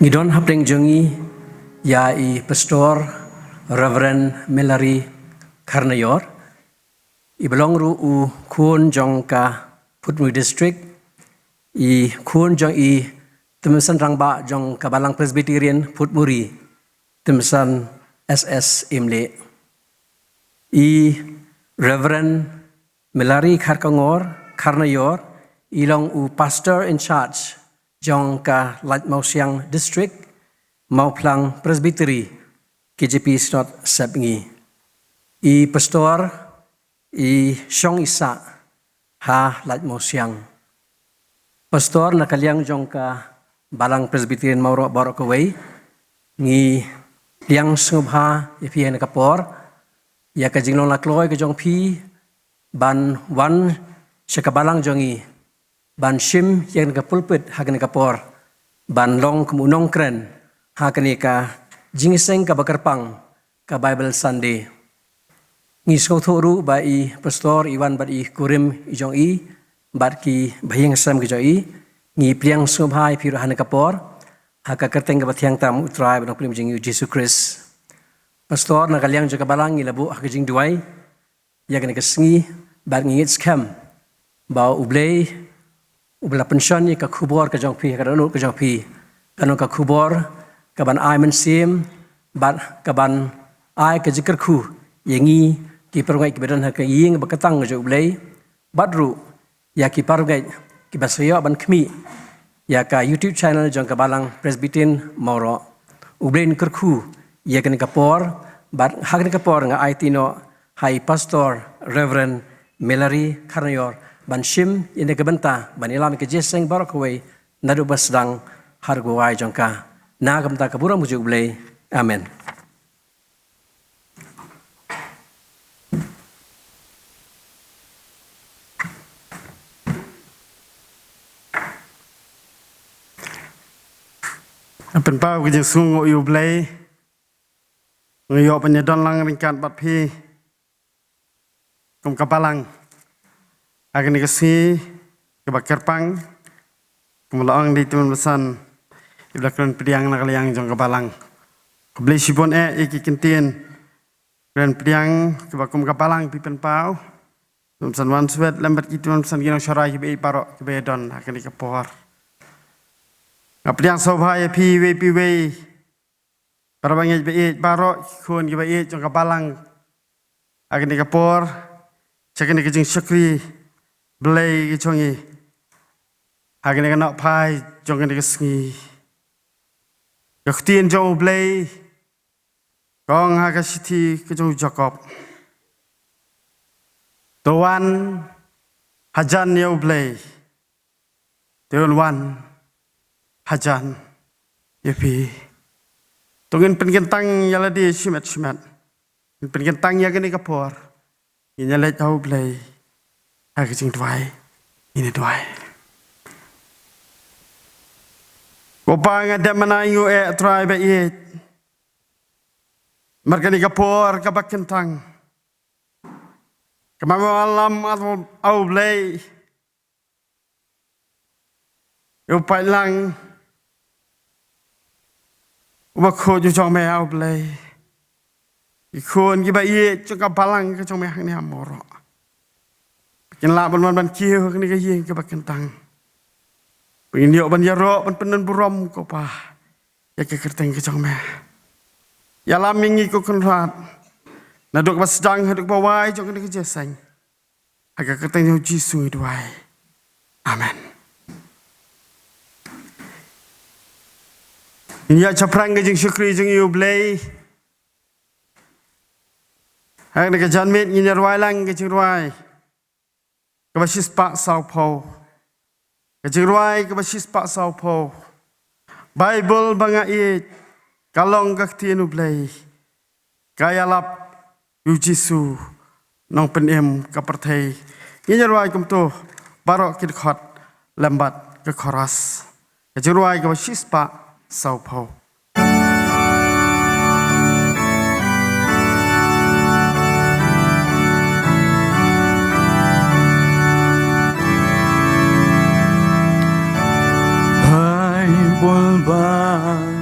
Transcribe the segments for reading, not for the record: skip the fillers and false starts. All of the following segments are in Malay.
Ngidon hapdeng jongi ya i pastor Reverend Melary Karnayor i belong ru u kun jong ka Putmui district i kun jong i temesan rangba jong Kabalang Presbyterian Putmuri temesan SS Imle i Reverend Melary Karnayor ilong u pastor in charge jong ka Lat Mau Siang District Mau Plang Presbytery KJP Snot Sepngi i pastor i Syong Isa ha Lat Mau Siang pastor nakaliang jong ka Balang Presbyterian Mauro Borok Kawai ngi liang sngubha ipi na kapor ya ka jinglong lakloy ka jong pi ban wan syakabalang jongi ban shim yang ka pulpit hagan ka por ban long kumunong kren hagan ka jingiseng ka bakarpang ka Bible Sunday ngi skothoru ba i pastor Iwan ba i kurim i jong i bat ki bahing sam ki jong i ngi pliang subhai piru hagan ka por haka kerteng ka bathiang tam utrai ba prim jing Jesus Christ pastor nakaliang jaga balang ngi labu haga jing duai ya kan ka sngi bat ngi scam ba ublei ubla pension ni ka khubor ka jong phi ka no ka jong phi kanu ka khubor ka ban ai man sim bat ka ban ai ka jikar khu yengi ki pergai ki bedan ha ka ying ba katang jo ublei badru ya ki pargai ki basayo ban khmi ya ka YouTube channel jong Kabalang Presbyterian Mauro ublein kerkhu ya kan ka por bat hagn ka por nga IT no hai pastor Reverend Melary Karnayor ban shim ine ka benta ban ilam ke jeseng barakawai nadu basdang harguai jongka nagam ta kabura muju ublei amen.เป็นเป้าก็จะสูงอยู่เลยเงยปัญญาดอนลังในการบัดพี่กรมกระปาลังอาการนี้ก็สีกระบักกระปังกรมละอังdi teman besan iblakan pediang nak liang jongกระปาลังกบลีชิบอนอีกกินเตียนเป็นpediangกระบักกรมกระปาลังพี่เป็นเป้าteman besanวันสวีทลำบัดกิteman besanกินองชรายกิเบย์ปารอกกิเบย์ดอนอาการนี้ก็พอกับเรื่องสบายพีเวปีเวpara bangnyaไปbarokคนกี่ไปจงกับbalang akan dikapor cakap ni kejeng syukri belai kecongi akan nak pai jong ni kesengi yaktiin jong belai kong agak siti kejong Jacob tuan hajan ya belai tuan wan hajan yepi tungin penkentang yala di shimat penkentang ya gini kapor ini let au play agak sing tuai ini tuai kopang ada mana ingu try ba it marga ni kapor kabak kentang kemalam au play upai langว่าโคju jong me au play i khon ki ba ye chu ka balang ka jong me hang ne amoro kin la ban kieu ni ka ye ka ba kentang pin yo ban yaro ban penen burom ko pa ya ka kerteng ka jong me ya la mingi ko kon rat na dok ba sedang haduk ba wai jong ni ka jesang aga kerteng yo jisu duai amen. Ya caprang ke jeng syukri jeng yu blay. Hak nak janmit nginyar wailang ke jeng ruai. Ke basis pak Sao Paulo. Ke jeng ruai ke basis pak Sao Paulo. Bible banga it kalong kakti nu blay. Kaya lap yu jisu nong penem ke pertai. Nginyar ruai kum tu barok kit khot lambat ke koras. Ke jeng ruai ke basis pak Sao Paulo. Bible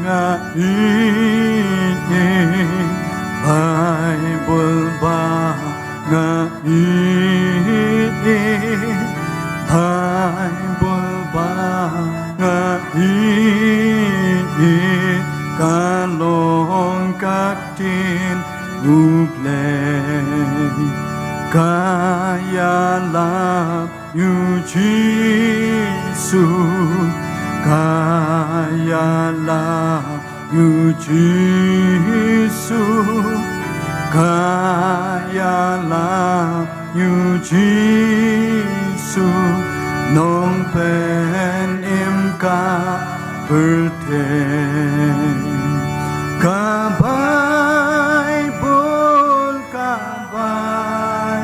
yu Giêsu kayalah yu Giêsu kayalah yu Giêsu nong pen im ka perten kabai bol kabai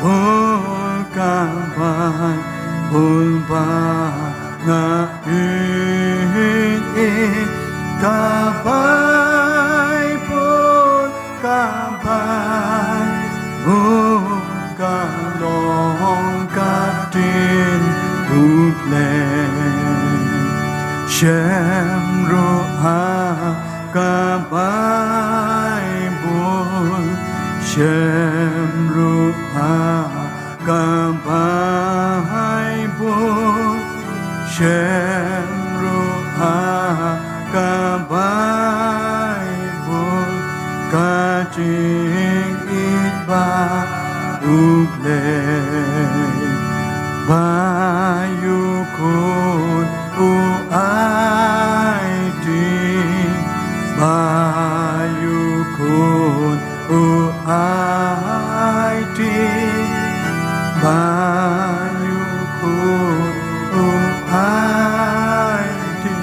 bol kabai bol ba nga kabai bol kabai bol kalong katin utlen shem roha kabai bol shem roha kabai bol shem roha kabai bol kajing itba uglay bayu kun uai di bayu kun uai di bayu kun uai di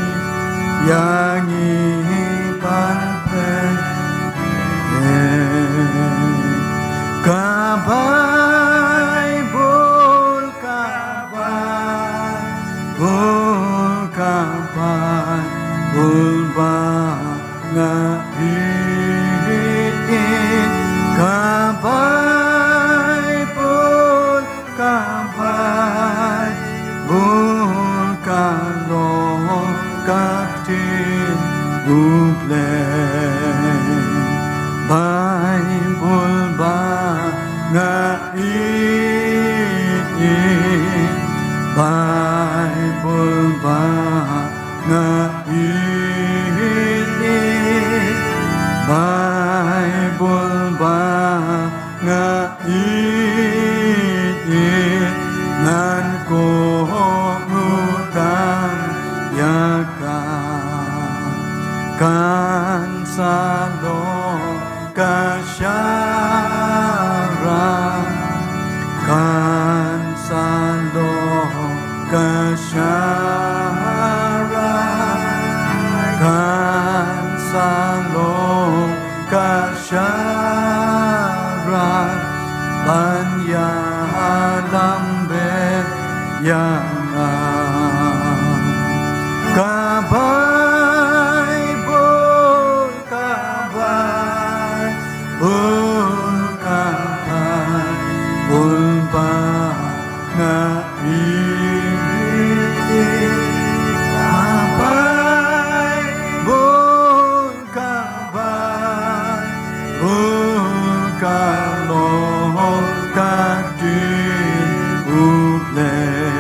yang iban pen kabai bol kabai bol kabai bol ba nga kabai bol kabai bol kalong katin ulen Bible ba nga Bible ba nga Bible ba nga nan ko utang yakan kan salong kasyaran kan salong kasyaran kan salong kasyaran banyalambe yang kabai bol kabai bol kabai bol ba nga kabai bol kabai bol kalong kadin ulen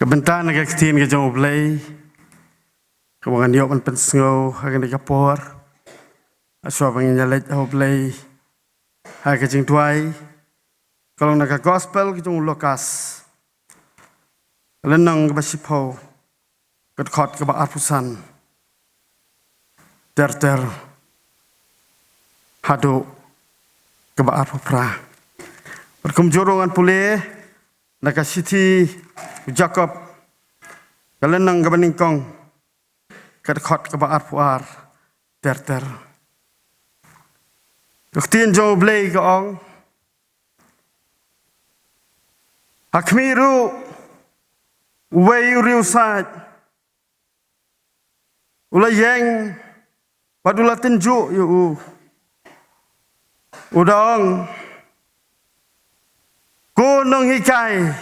Kebentaan agak ketin ke jauh belai, kebangan yok kan pensengau akan dikapor, asal pengen jalan jauh belai, agak jeng tuai, kalau nak gospel kita lokas, lenang kebasipau, kedkot kebaat pusan, ter hadu kebaat pupra, berkumjurongan pulih, nak siti Jacob kalenang kabaningkong kadkhot kabaar puar ter Duktin jo blay kaong hakmiru way riu sat ulayeng padulatin ju yu udang kunong hikai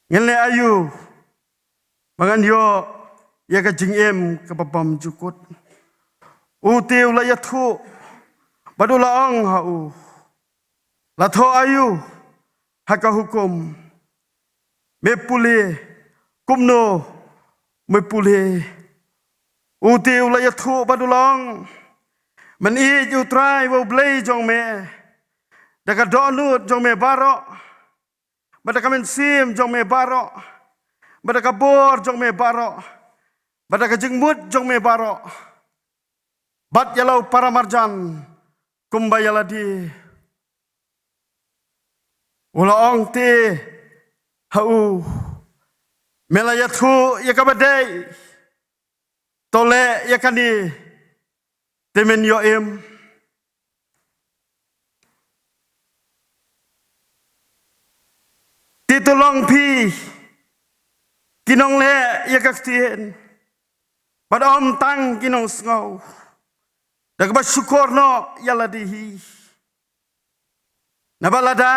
ngele ayu mangan yo ya ka jingem ka papam jukut utiu la yathu badulaang hau la tho ayu haka hukum mepuli kumno ไม่ปุเลอุติวลายทุบัดุลองมันอีอยู่ตรายว่าเบลจงเมดักดอนูดจงเมบารอบัดกมันซิมจงเมบารอบัดกบอร์จงเมบารอบัดกจึงมุดจงเมบารอบัดยาลาปารามาร์จันกุมบายาลาดีอุลาองเตฮาอูเมลายทูยากบดเดยโตเลยาคันีเตมินโยเอ็มติตุลองพีกินองเล่ยากเตียนบัดอมตังกินองสงาวดักบัดชุกอร์โนยาลาดีฮีนับลาดา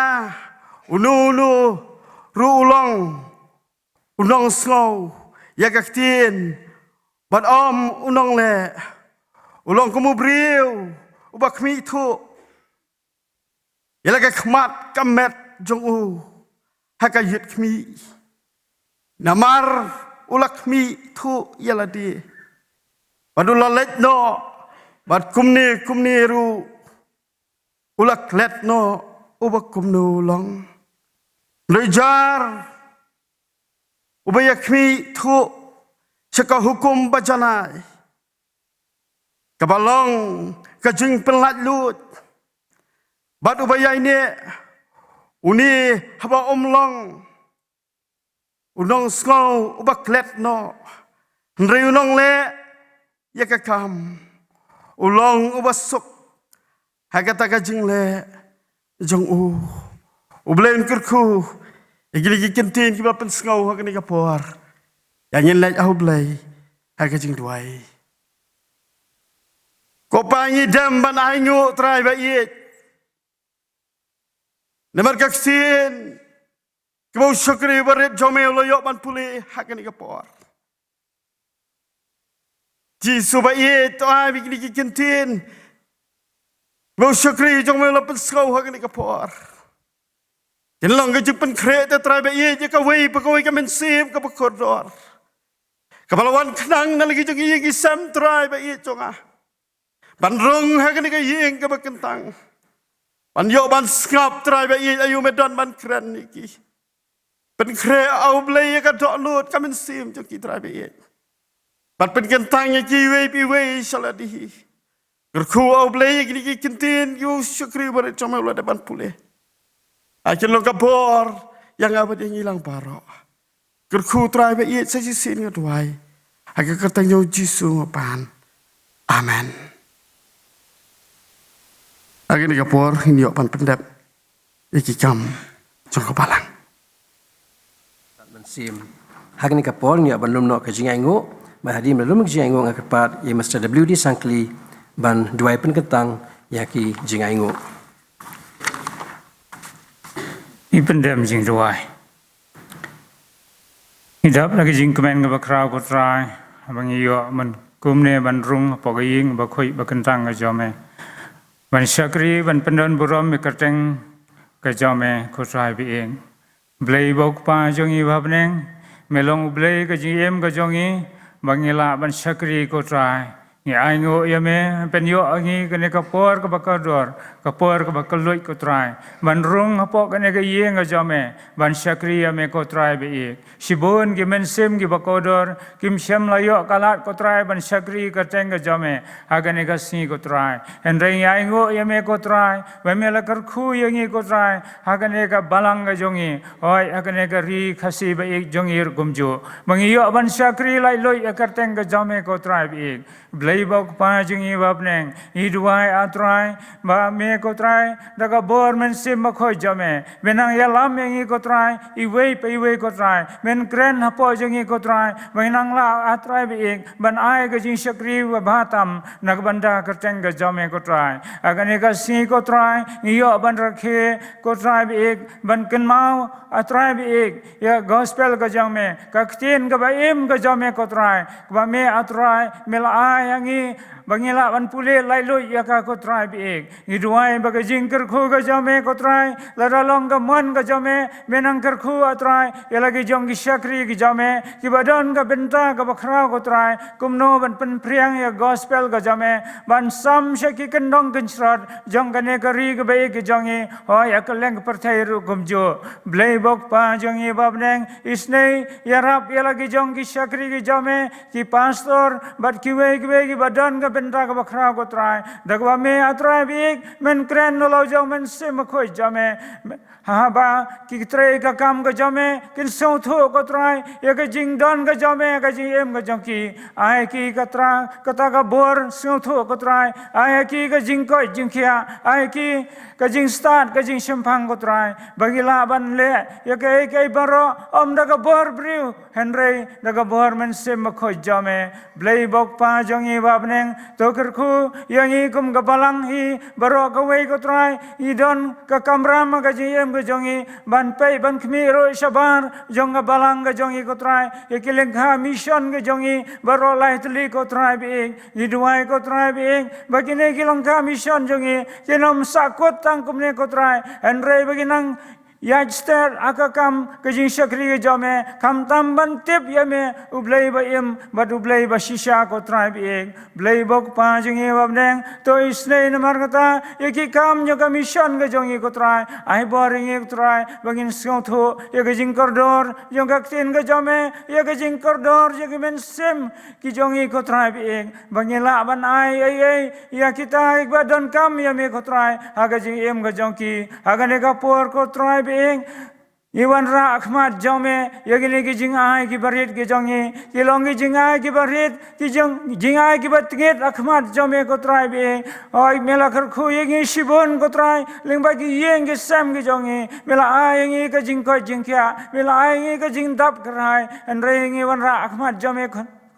อุนูรูลองอุนองสงาวยากเตียนบัดอมอุนองเล่อุลองกุมูบริวอุบักมีทุยาลากขมัดกัมเม็ดจงอูHakayut kmi namar ulak kmi thu yaladi badula let no bad kumni ru ulak let no ubak kumnu long lejar ubayak kmi thu saka hukum bajanai kabalong kajing pelat lut bad ubaya ini uni haba omlong unong skau ubaklet no nri unong le yakakam ulong ubasuk hagata kajing le jong u ublen kurku igili kentin kiba pen skau hakani kapor yang le au blai hagajing duai kopangi dam ban ainyu trai ba it Nemar kaksin, kau syukri berit jome loyok ban pulih hakani kapor. Ji subai to ai bikini kintin, kau syukri jome lopen skau hakani kapor. Jenlong ke jupen kret terai bai je kawai pakawai ke mensim ke pakodor. Kapalawan kenang nalagi jongi gisam terai bai jonga. Ban rong hakani ke yeng ke bakentang. Ban yo ban skap trai ba i ayu medan ban kren iki pen kre au blai ka dok lut ka men sim jo ki trai ba i ban pen kentang ki pi we saladi gerku au blai ki kentin yu syukri bare chama ulah ban pule akin lo kabor yang apa dia ngilang baro gerku trai ba i sa sin ngadwai aga katang yo jisu ngapan amen Agak ni kapor ini opan pendap iki kam jong kepalang. Mensim. Hak ni kapor ni ban lum no kajing aingo, ban hadim lum kajing aingo ngakepat ye Mr. WD Sangkli ban duai pen ketang yaki jing aingo. I pendam jing duai. Idap lagi jing kemen ngabakrau ko trai, abang iyo man kumne ban rung pogaying bakhoi bakentang ngajome. Ban syakri ban pendon burom mikerteng kajame kutrai biing. Blai bok pa jongi babneng melong blai kajiem kajongi bangila ban syakri kutrai. Ni aingo yame penyo angi kene kapor kabakador kapor kabakaloi kutrai. Ban rung hapok kene kayeng kajame ban syakri yame kutrai biing. Shibun ki mensim ki bakodor kim syam layo kalat kutrai ban syakri kateng kajame agane kasi kutrai. Henry aingo yame kutrai bamela karku yangi kutrai agane ka balang kajongi oi agane ka ri kasi biing jongir gumjo. Mangiyo ban syakri lai loi kateng kajame kutrai biing. Blai bok pa jingi babneng idwai atrai ba me kotrai daga bor men sim makhoi jame benang yalam yangi kotrai iwei pe iwei kotrai men kren hapo jingi kotrai benang la atrai biing ban ai ga jing syakri wa batam nagbanda kerteng ga jame kotrai agane ga si kotrai iyo ban rakhe kotrai biing ban kenmau atrai biing ya gospel ga jame kaktin ga baim ga jame kotrai ba me atrai mela ai yangi bangila ban pule lai lo ya ka ko trai bi ek iduai baga jingker khu ga jame ko trai la long ga man ga jame menang ker khu atrai ya lagi jong gi syakri gi jame ki badan ga benta ga bakhra ko trai kumno ban pen priang ya gospel ga jame ban sam syaki kendong kenchrat jong ga ne ka ri ga be gi jongi ho ya ka leng perthai ru gumjo blei bok pa jongi babneng isnei ya rap ya lagi jong gi syakri gi jame ki pastor bat ki we ki badan ga benta ga bakhra ko trai dagwa me atrai bi men kren no lo jong men se ma khoi jame ha ba ki tre ka kam ga jame kin so tho ko trai ya ga jing don ga jame ga ji em ga jong ki ai ki ka tra kata ga bor so tho ko trai ai ki ga jing ko jing khia ai ki ka jing start ka jing shempang ko trai bagila ban le ya ka baro om da ga bor briu henry da ga bor men se ma khoi jame blei bok pa jong i babneng to ker khu yang i kum ga balang hi baro ka we ko trai i don ka kamram ga ji em ga jong i ban pe ban khmi ro shabar jong ga balang ga jong i ko trai e kileng ha mission ga jong i baro lai tli ko trai bi i duai ko trai bi bagine kilong ka mission jong i kenom sakot tang kum ne ko trai henry baginang Yajster akakam kajing syakri jame kam tamban tip yame ublei ba im bad ublei ba shisha ko tribe ek blei bok pa jingi babneng to isnei namar kata yaki kam nyoka mission ga jongi ko try ai boring ek try bangin sotho ye gajing kordor jong kaktin ga jame ye gajing kordor ye men sem ki jongi ko tribe ek bangila ban ai ya kita ek badan kam yame ko try aga jing em ga jongki aga ne ka por ko tribe ing Iwan ra akhmat jome yagini ki jingai ki barit ki jongi ki longi jingai ki barit ki jingai ki batngit akhmat jome ko trai be oi mela khar khu yegi shibon ko trai lingba ki yeng ki sam ki jongi mela ayengi ka jing ko jingkya mela ayengi ka jing dap krai and rengi wan ra akhmat jome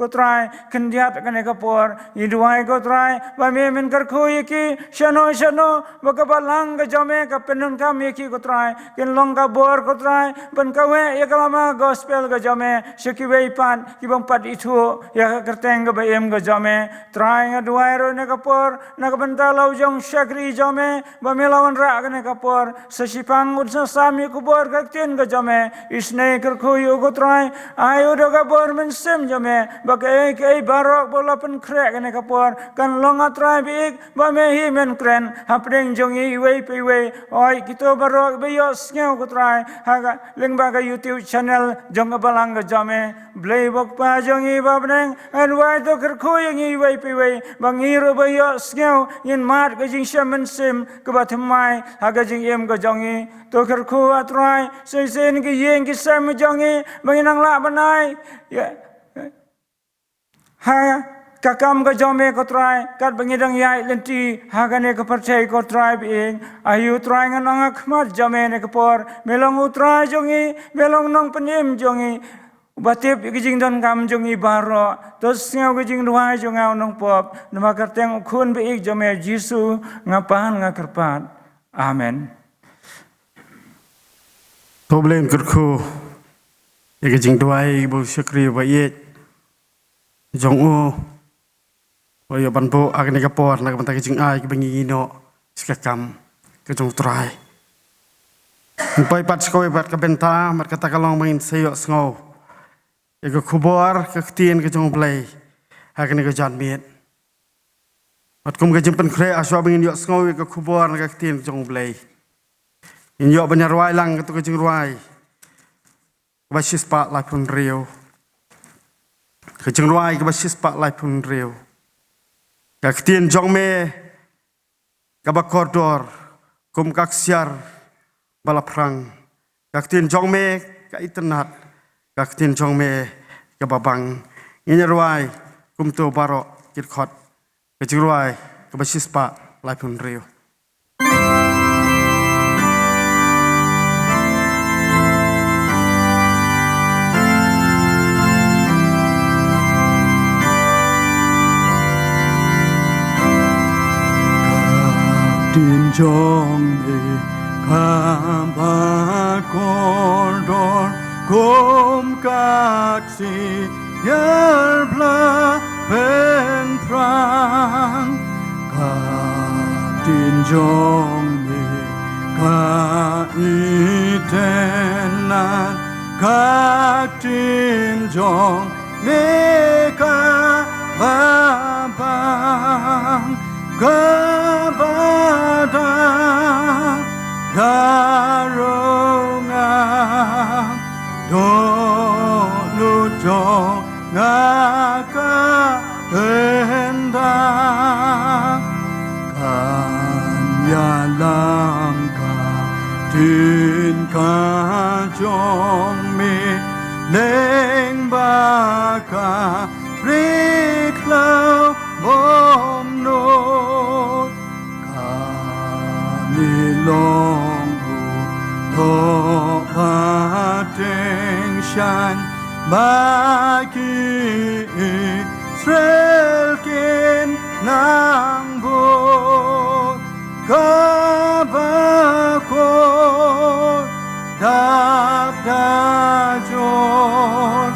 ko try kendiat kane kapor iduai ko try ba me men kar khoi ki shano ba ka balang ga jame ka penun ka me ki ko try ken long ka bor ko try ban ka we yakalama gospel ga jame shiki we pan ki bang pat itu ya ka kerteng ga ba em ga jame try ga duai ro ne kapor na ka banta lau jong shakri jame ba me lawan ra kane kapor sashipang ud sa sami ko bor ka ten ga jame isne kar khoi ko try ayo do ga bor men sem jame bagai kai barok bola pen krek ne kapor kan longa trai big ba me hi men kren hapdeng jongi wei pe wei oi kito barok be yo sneu ko trai ha leng ba ga YouTube channel jong balang ga jame blei bok pa jongi ba bneng an wai to kher khoi ngi wei pe wei bangi ro be yo sneu yin mat ga jing shaman sim ka ba thmai ha ga jing em ga jongi to kher khu atrai sei sen gi yeng gi sam jongi bangi nang la banai ha kakam ga jome ko try kat bangidang yai lenti ha ga ne ko perchay ko tribe ing ayu try nga nang khmat jome ne ko por melong utrai jongi melong nong penim jongi batip gijing don kam jongi baro to sngau gijing ruai jongau nong pop nama karteng khun be ik jome jisu ngapan ngakerpat amen Toblen kurku gijing duai bu syakri ba ye jong u oyo banpo agne kapor na kapanta kijing ai kibangi ino sikakam kejong try pai pat skoy pat kabenta mar kata kalong mangin sayo sngo ego kubor kaktin kejong play agne ke jan miet pat kum kejing pen kre aswa bangin yo sngo ego kubor na kaktin kejong play in yo banyar wai lang ketu kejing ruai basis pa la pun rio kejeng ruai ke basis pak lai pun riu kaktin jong me kabak koridor kum kaksiar balap perang kaktin jong me ka internet kaktin jong me ke babang ini ruai kum tu barok kit khot kejeng ruai ke basis pak lai pun riu Din jong me kambat koridor kum kaksi yerbla ben prang jong me ka itenan ka tin jong me ka babang ka badang daronga do lu jong ngaka endang kanyalam ka tin ka jong mi leng ba ka riklau bom nốt ka mi long hu tho ba teng shan ba ki Israel kin nang bo ka ba ko đáp đa chốn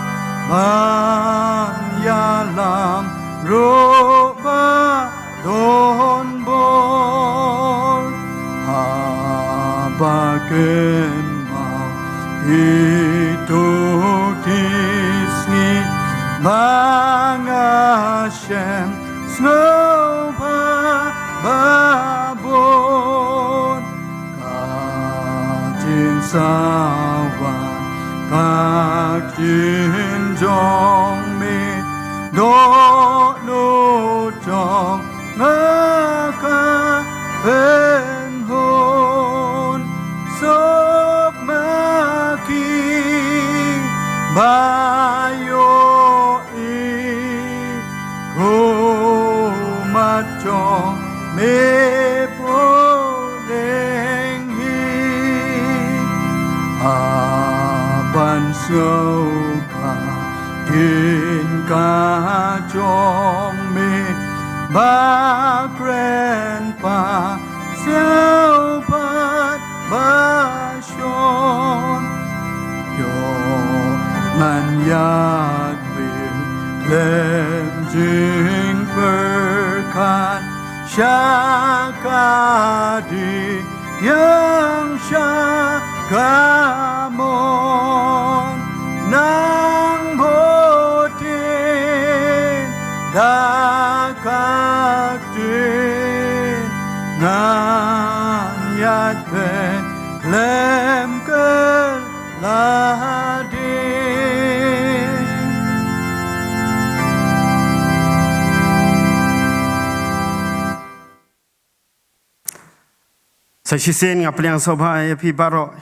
ban ya làm ro ba đồn bồn ha ba ken mau ki tu tisni manga shem snow ba bon Jin sawa pak jin jong mi do no jong ngaka ben hon sok maki bayo i ko mat jong me po ban sâu ka tin ka chong me ba grandpa siêu pat ba shon yo man yat will lem jing berkat syakadi yang Kamon nang botin dakak din ngan yat ben lem kel ladin Sa shisen ngapliang sobha pi baro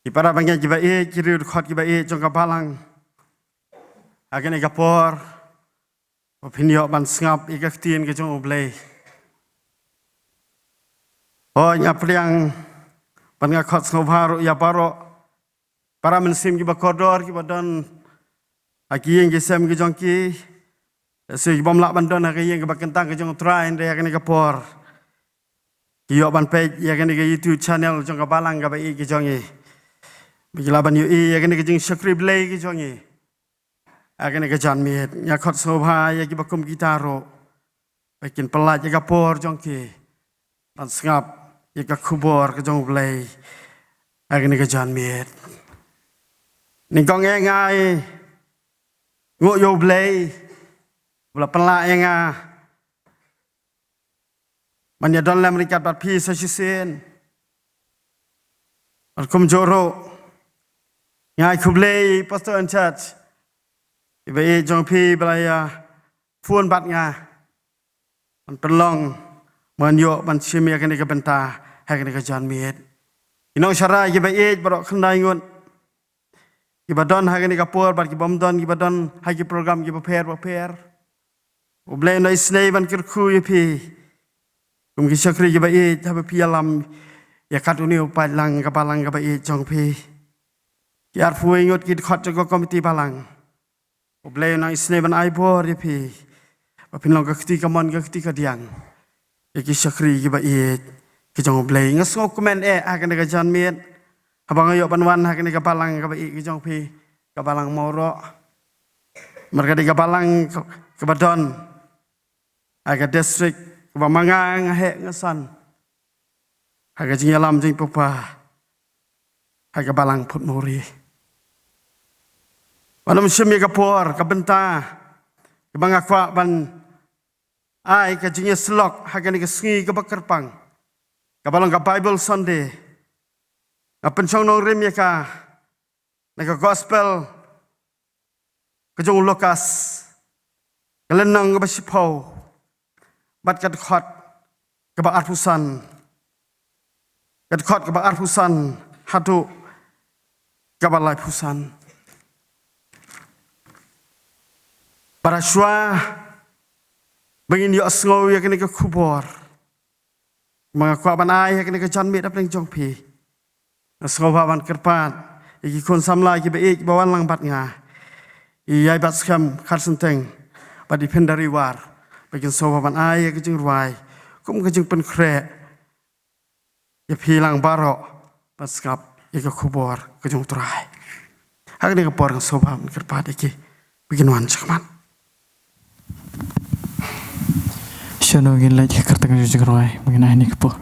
Ipara bangya jiba kiri khot jiba jong kapalang agane kapor opinio ban sngap ikaktin ke jong oblei o ngapliang ban nga khot snobharo ya paro para mensim jiba kodor jiba don aki yang gesem ke jong ki se jiba mlak ban don aki yang ke bakentang ke jong train de agane kapor Iyo ban page agane ke YouTube channel jong kapalang ga ke jong Bikilaban yu agane ke jing script lay ke jongi agane ke jan miet nya khot sobha ya ki bakum gitaro bakin pelat ya kapor jongki ban sngap ya ka khubor ke jong play agane ke jan miet ni kong ngai ngo yo play bla pelak yang man ya don lam rikat bat pi sa shisen alkum joro Ngai kublei pastor and church. Ibai jong pi belaya phun bat nga. Man pelong man yo man chimi akan ke benta akan ke jan miet. Inong syara ibai barok khandai ngun. Ibadon akan ke por bat ki bomdon ibadon hagi program ki prepare. Ublei no isnei ban kirku ipi. Kum ki syakri ibai tabe pi alam ya katuni upai lang kapalang ibai jong pi. Kiar fuai ngot kit khot jago komiti balang. Oblei na isne ban aibor yepi. Bapin long kakti kamon kakti kadiang. Yaki syakri ki ba iet. Ki jong oblei ngasok komen akan ka jan miet. Habang ayo panwan akan ka balang ka ba i ki jong pi. Ka balang moro. Mereka di ka balang ka badon. Aga district Keba mangang he ngasan. Haga jing yalam jing papa. Haga balang put muri. Wanam syemi kapor kabenta. Keba ngakwa ban ai ka jing slok haga ni kesengi keba kerpang. Kabalang ka Bible Sunday. Ngapen nong rim ya ka. Naka gospel. Kejong Lukas. Kelenang keba sipau. Bat kat khot keba arpusan. Kat khot keba arpusan. Hatu keba lai pusan. Para syua. Bengin yo asngau ya kini ke kubor. Mga kuaban ay kini ke jan mit ap ning jong pi. Asngau baban kerpat. Iki kon samlai ki beik bawan lang bat nga. Iyai bat skam karsenteng. Bat dipendari war. Bagian sobaban ay ke jing ruai. Kum ke jing pen kre. Ya pilang barok. Bat skap ya ke kubor ke jong turai. Hak ni ke por sobaban kerpat iki. Begin wan cakman. Shano gin lagi kertang jujur roy mengenai ini kepo.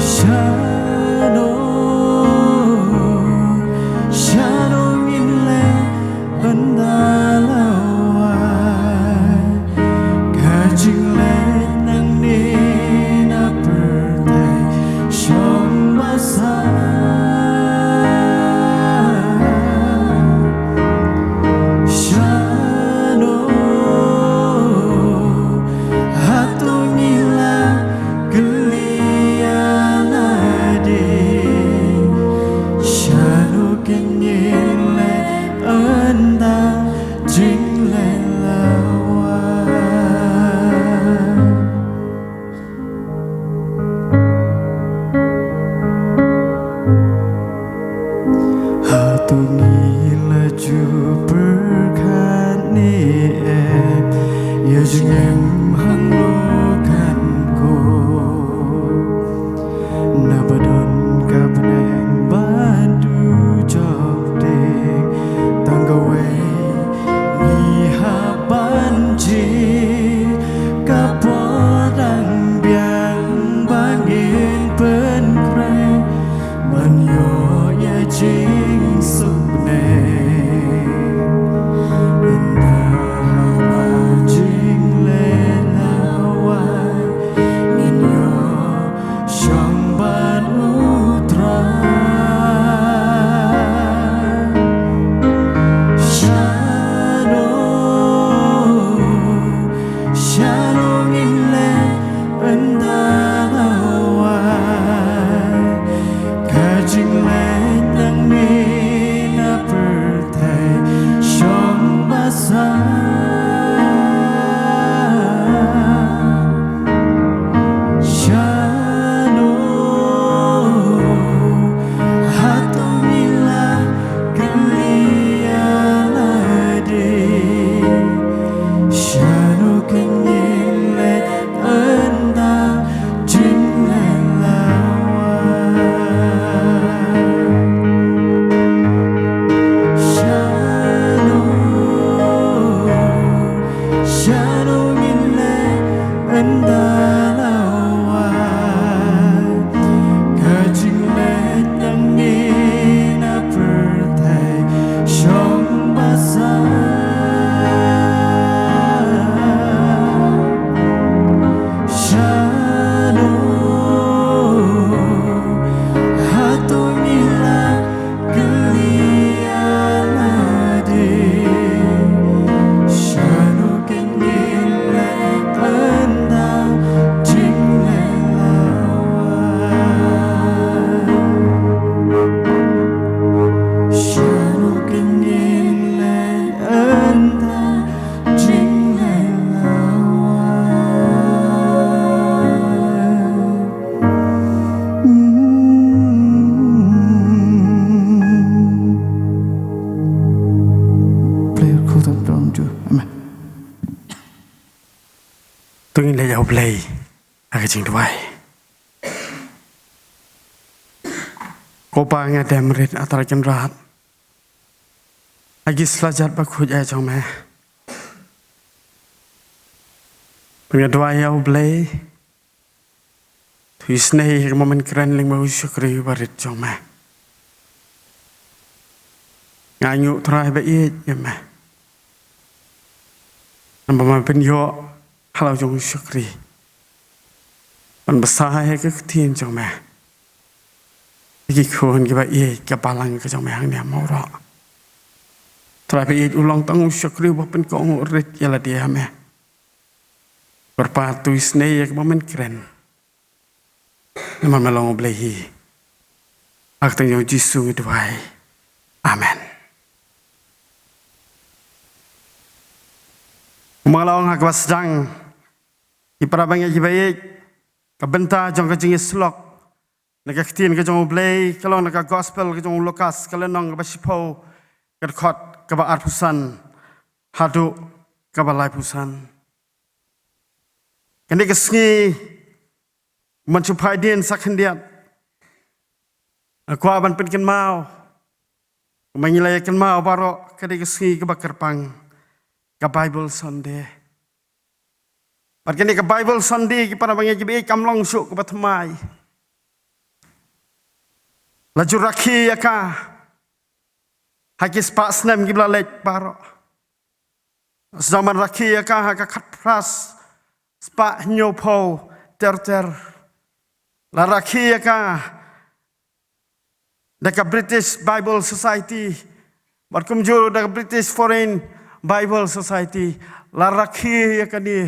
Shine au play aga jing duai ko pa nga demrit atar ken rat agi slajat ba khu ja chong me penga duai au play tu snei moment kran ling mau syukri barit chong me nganyu trai ba ye me namba ma pen yo halau jong syukri man besai ke tien jong me iki khon ki ba ye ka palang ke jong me hang ne mau ro trai ba ye ulang tang syukri ba pen ko rit ya la dia me berpatu isne ya moment keren nama melong blehi ak tang yo jisu ngidwai amen Mengalong hak wasdang iparabang jibai kabenta jong kajing slok nakaktin ka jong blay kalau nak gospel ka jong Lukas kalau nong ka sipo ka khot ka ba arpusan hadu ka ba lai pusan kani ka sngi mencupai din sakhendiat akwa ban pen ken mau mangilay ken mau baro kadi ka sngi ka ba kerpang ka Bible Sunday. Parkini ka Bible Sunday ki para bangya jibi kamlong syuk ka batmai. Laju rakhi yaka. Hakis pa snem ki blalet baro. Zaman rakhi yaka haka khatpras spa nyopo ter. La rakhi yaka deka British Bible Society barkum juru deka British Foreign Bible Society la rakhi yakani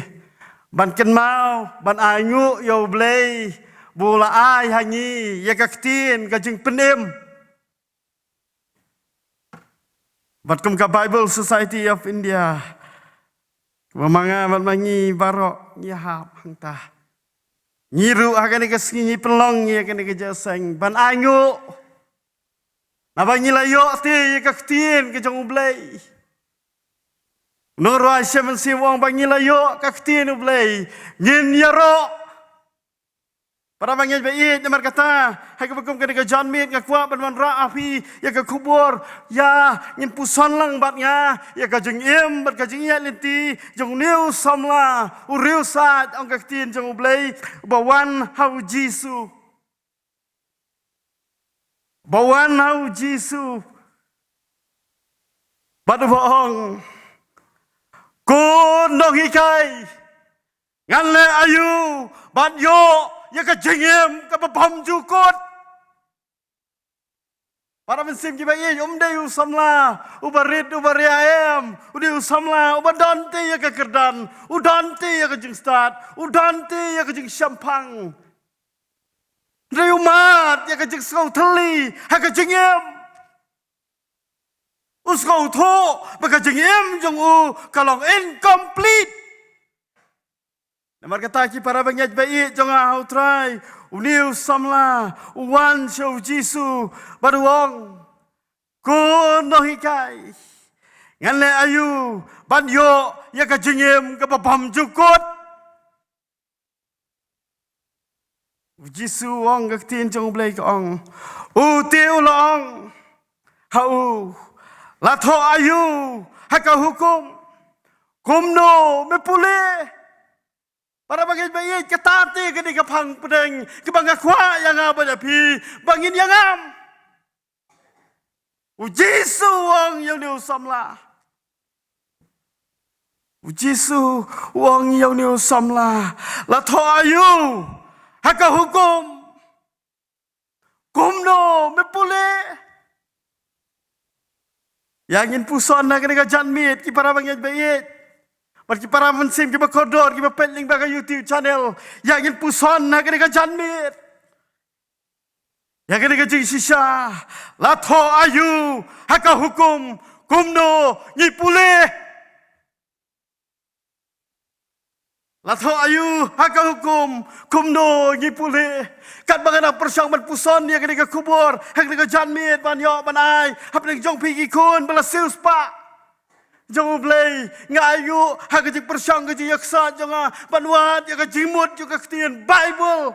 ban ken mau ban anyu yo blay bula ai hangi yakaktin ka jing penem batkum ka Bible Society of India mamanga ban mangi baro nyahap hangta nyiru agani ka singi pelong yakani ka jaseng ban anyu nabangi layo ti yakaktin ka jing blay Noroi seven si wong bangila yo kaktin ublay ngin yaro para bangya bayi namar kata hai ka bakum ka John Mead ka kwa ban ra api ya ka kubur ya ngin puson lang bat nga ya ka jeng im bat ka jeng ya linti jong new samla uriu sat ang kaktin jong ublay bawan hau Jisu badu bohong Kun dong hikai ngan le ayu ban yo ya ka jengem ka bam jukut para mensim ki bai dei usamla ubarit ubariaem udi usamla ubadante ya ka kerdan udante ya ka jeng start udante ya ka jeng syampang reumat ya ka jeng skau theli ha ka jengem Uskau tho baka jengem jong u kalong incomplete. Namar kata ki para bangya bai jong au try uniu samla uwan show Jisu baruong kun no hikai ngan le ayu ban yo ya ka jengem ka babam jukut Jisu ong ka tin jong blai ka ong u tiu long hau Latho ayu haka hukum kumno mepule para bagi bayi ketati kini kapang pedeng kebang akwa yang apa tapi bangin yang am ujisu wong yang diusamla ujisu wong yang diusamla latho ayu haka hukum kumno mepule Yang ingin puson nak kena janmit ki para bangya bayi. Bagi para mensim ki bakodor ki bapelling baga YouTube channel. Yang ingin puson nak kena janmit. Yang kena jing sisa. Latho ayu haka hukum kumno nyipule. Latho ayu haka hukum kumno nyipule. Kat bangana persang ban puson dia kena kubur, hak kena janmit ban yo ban ai, hap ning jong pi ki kun bala sius pa. jong blay ngayu ha ka jing persang ka jing yaksa jonga banwat ya ka jimut juga ketien Bible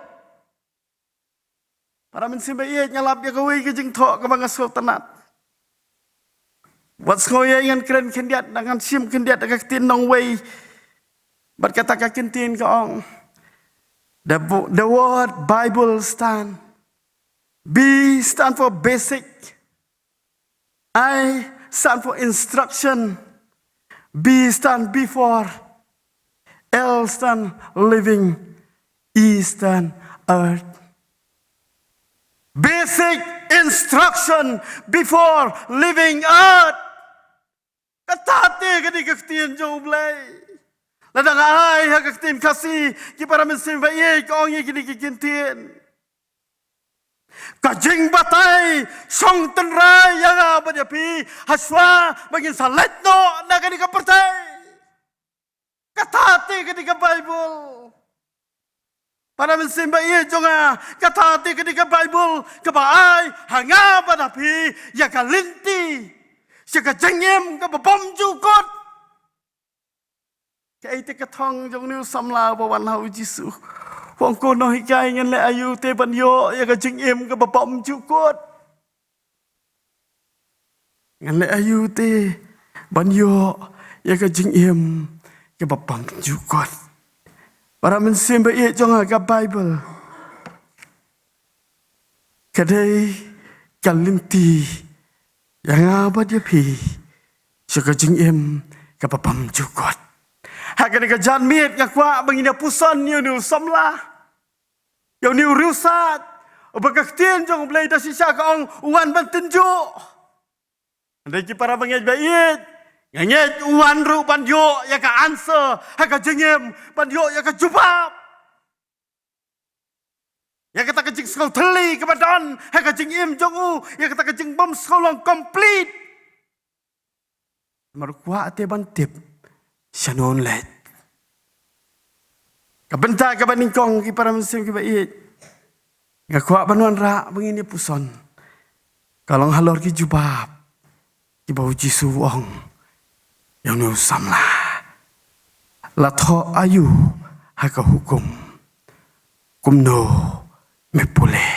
para men simba ye nyalap ya ka wi ka jing tho ka banga sultanat wat ngoye ngan kren kendiat dengan sim kendiat ka ketien nong wi bat kata ka ketien ka ong the word Bible stand B stand for basic I stand for instruction B stand before, L stand living, E stand earth. Basic instruction before living earth. Katate kadi kaktian joblay. Ladang ay kaktian kasi ki para mensim baye kong ye kini kikintian. Kajing batay song tenray yang apa dia pi haswa bangin salet no na kani ka pertay katate kani ka Bible para mensimba iye jonga katate kani ka Bible ka baay hanga ba da pi ya kalinti siya ka jengem ka bom jukot kay te ka thong jong niu samla bawan hau Jisu Wong kono hikai ngan le ayu te ban yo ya ka jing em ka bapom jukot. Ngan le ayu te ban yo ya ka jing em ka bapom jukot. Para men semba ye jonga ka Bible. Kadai kalinti yang apa dia pi ya ka jing em ka bapom jukot. Hakan ka jan miet ka kwa bangina pusan ni nu samla. Yo ni rusat. Obakaktien jong blay da sisa ka ong uwan ban tenjo. Andai ki para bangej bait. Nganyet uwan ru ban yo ya ka answer. Ha ka jengem ban yo ya ka jubab. Ya kata ka jing skol teli ka badan. Ha ka jengem jong u ya kata ka jing bom skolong complete. Maru kwa ate ban tip. Sanon let. Kabenta ka baning kong ki para mensim ki bait. Ngakwa banuan ra bangini puson. Kalong halor ki jubab. Ki bau Jisu ong. Yang nu samla. Latho ayu haka hukum. Kumno mepule.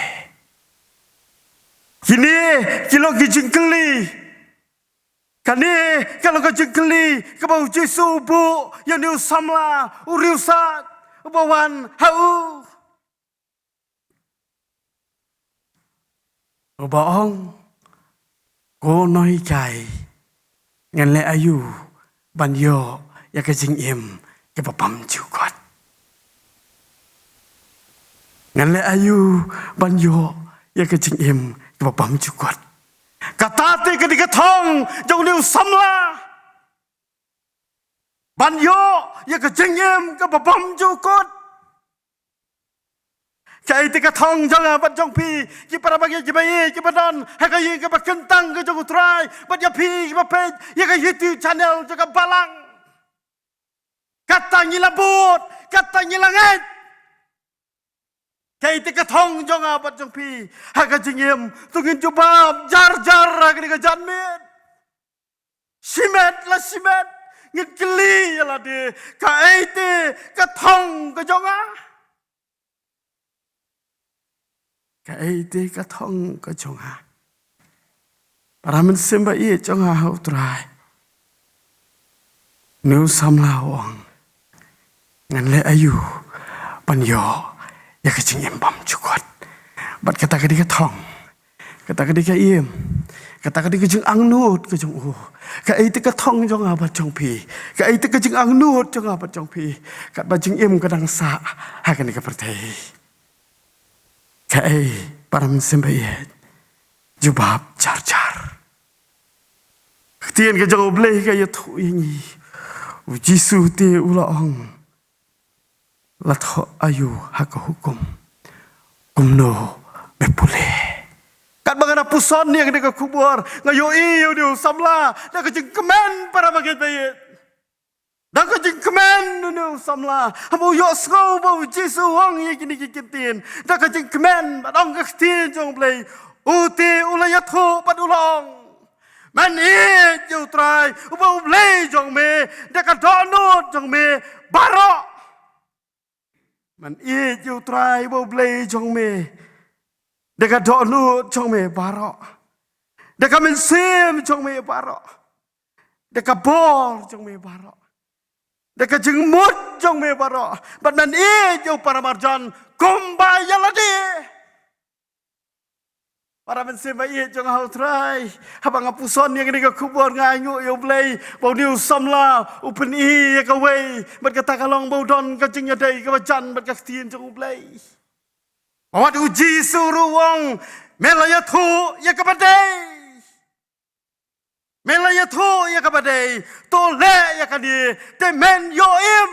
Kini kilo ki jingkeli. Kani kalau kau jengkeli kau Jisu bu yang diu samla uriusat bawan hau baong ko noi kai ngan le ayu ban yo ya ka jing em ke papam jukot ngan le ayu ban yo ya ka jing em ke papam jukot katate ketika thong jong liu samla ban yo ya ka jengem ka babam jukot kai tika thong jong bat jong pi ki para bagi ki bai ki badan ha ka yi ka bakentang ka jong utrai bat ya pi ki ba page ya ka YouTube channel jo ka balang kata ngilabut kata ngilanget Kay tika thong jong abat jong pi haga jingem tungin jubab jar haga ka janmet simet la simet ngekeli la de ka ite ka thong ka jonga ka ite ka thong ka jonga para men semba ie jonga hau trai nu samla wong ngan le ayu pan yo ya kecing embam cukot. Bat kata kadi thong. Kata kadi ka im. Kata kadi kecing angnut ke jong u. Ka ite ka thong jong abat jong pi. Ka ite kecing angnut jong abat jong pi. Kat bajing im kadang sa ha kan ka pertai. Ka para mensembayet. Jubab jar. Tien ka jong obleh ka yatu ini. Jisu te ulaong. Latho ayu haka hukum kumno mepule kat bangana puson ni ka kubur ngayo iyo dio samla da ka jing kemen para baget bayet da ka jing kemen dio samla hamu yo sko bo Jisu wong ye kini kikitin da ka jing kemen badong ka tin jong play uti ulayatho padulong มันอยู่ตรายอุบอุบเลยจงเมเด็กกระดอนนูจงเมบาระมันอยู่ตรายอุบอุบเลยจงเมเด็กกระดอนนูจงเมบาระเด็กกระมันเสียมจงเมบาระเด็กกระบอลจงเมบาระเด็กกระจึงมุดจงเมบาระบัดมันอยู่ปรมาจารย์กุมบายลดีpara mensemai jong hau trai habang apuson yang ni ka kubur nganyu yo blai bau niu samla upen I ka wei bat ka takalong bau don ka jing yadai ka bajan bat ka tien jong blai awat uji suruh wong melaya thu ya ka badai melaya thu ya ka badai to le ya ka ni te men yo im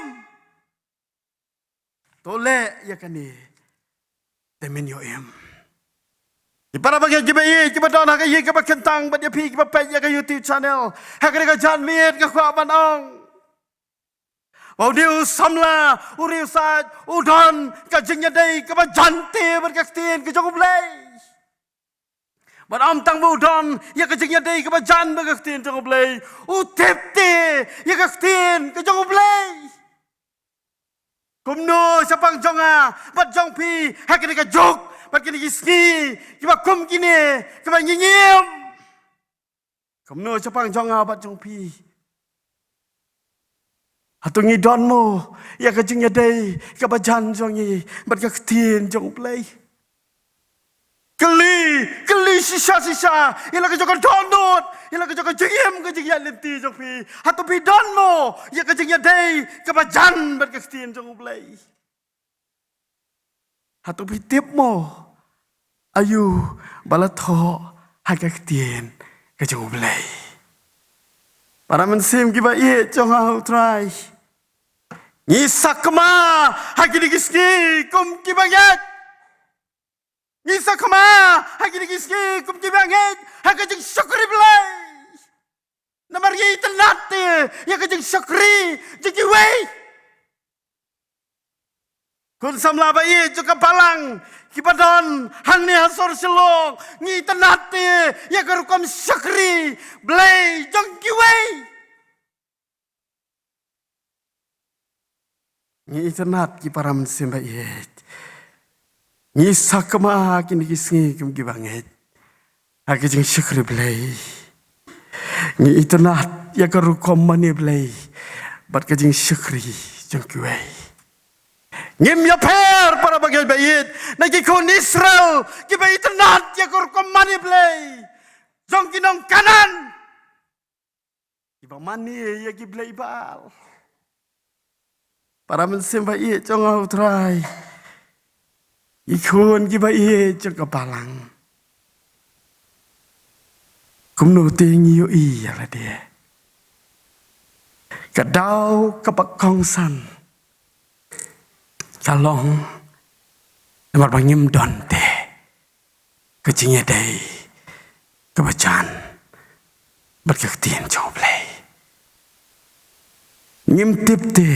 to le ya ka ni te men yo im para bagian kibai kiba don ha kai kiba kentang ba dia pi kiba pe ya ka YouTube channel ha ka jan miet ka kwa ban ong au diu samla uri sa udon ka jingya dei ka ba jante ba ka tien ka jong blai ban am tang bu don ya ka jingya dei ka ba jan ba ka tien jong blai u tep te ya ka tien ka jong blai kum no sapang jonga bat jong pi ha ka jok bat kini ski kiba kum kini kiba nyinyim kum no chapang jonga bat jong pi hatungi don mo ya ka jing ya dei ka ba jan jongi bat ka tien jong play keli sisa ila ka jong don dot ila ka jong jingim ka jing ya lenti jong pi hatu pi don mo ya ka jing ya dei ka ba jan bat ka tien jong play hatu pi tip mo ayu balatho hagak tien ka jong blai para mensim ki ba ye jong hau trai ni sakma hagini kiski kum ki banget ni sakma hagini kiski kum ki banget hagak jing syukri blai namar ye tenate ya ka jing syukri jing wei kun samla ba ye juga balang kipadon hang ni hasor silong ni tenate ya karukom syakri blai jongki wei ni tenat ki param simba ye ni sakma kini kisngi kum ki banget agi jing syakri blai ni tenat ya karukom mani blai bat ka jing syakri jongki wei ngim ya per para bagai bayit nagi kon Israel ki bayit nat ya kor komani play jong kinong kanan iba mani ya ki play bal para mensim bayit jong au trai ikon ki bayit jong kapalang kumno tingi yo iya la dia kadau kapak kongsan kalong nomor bangim don te kecingnya dai kebacan berkektian coblay ngimtip te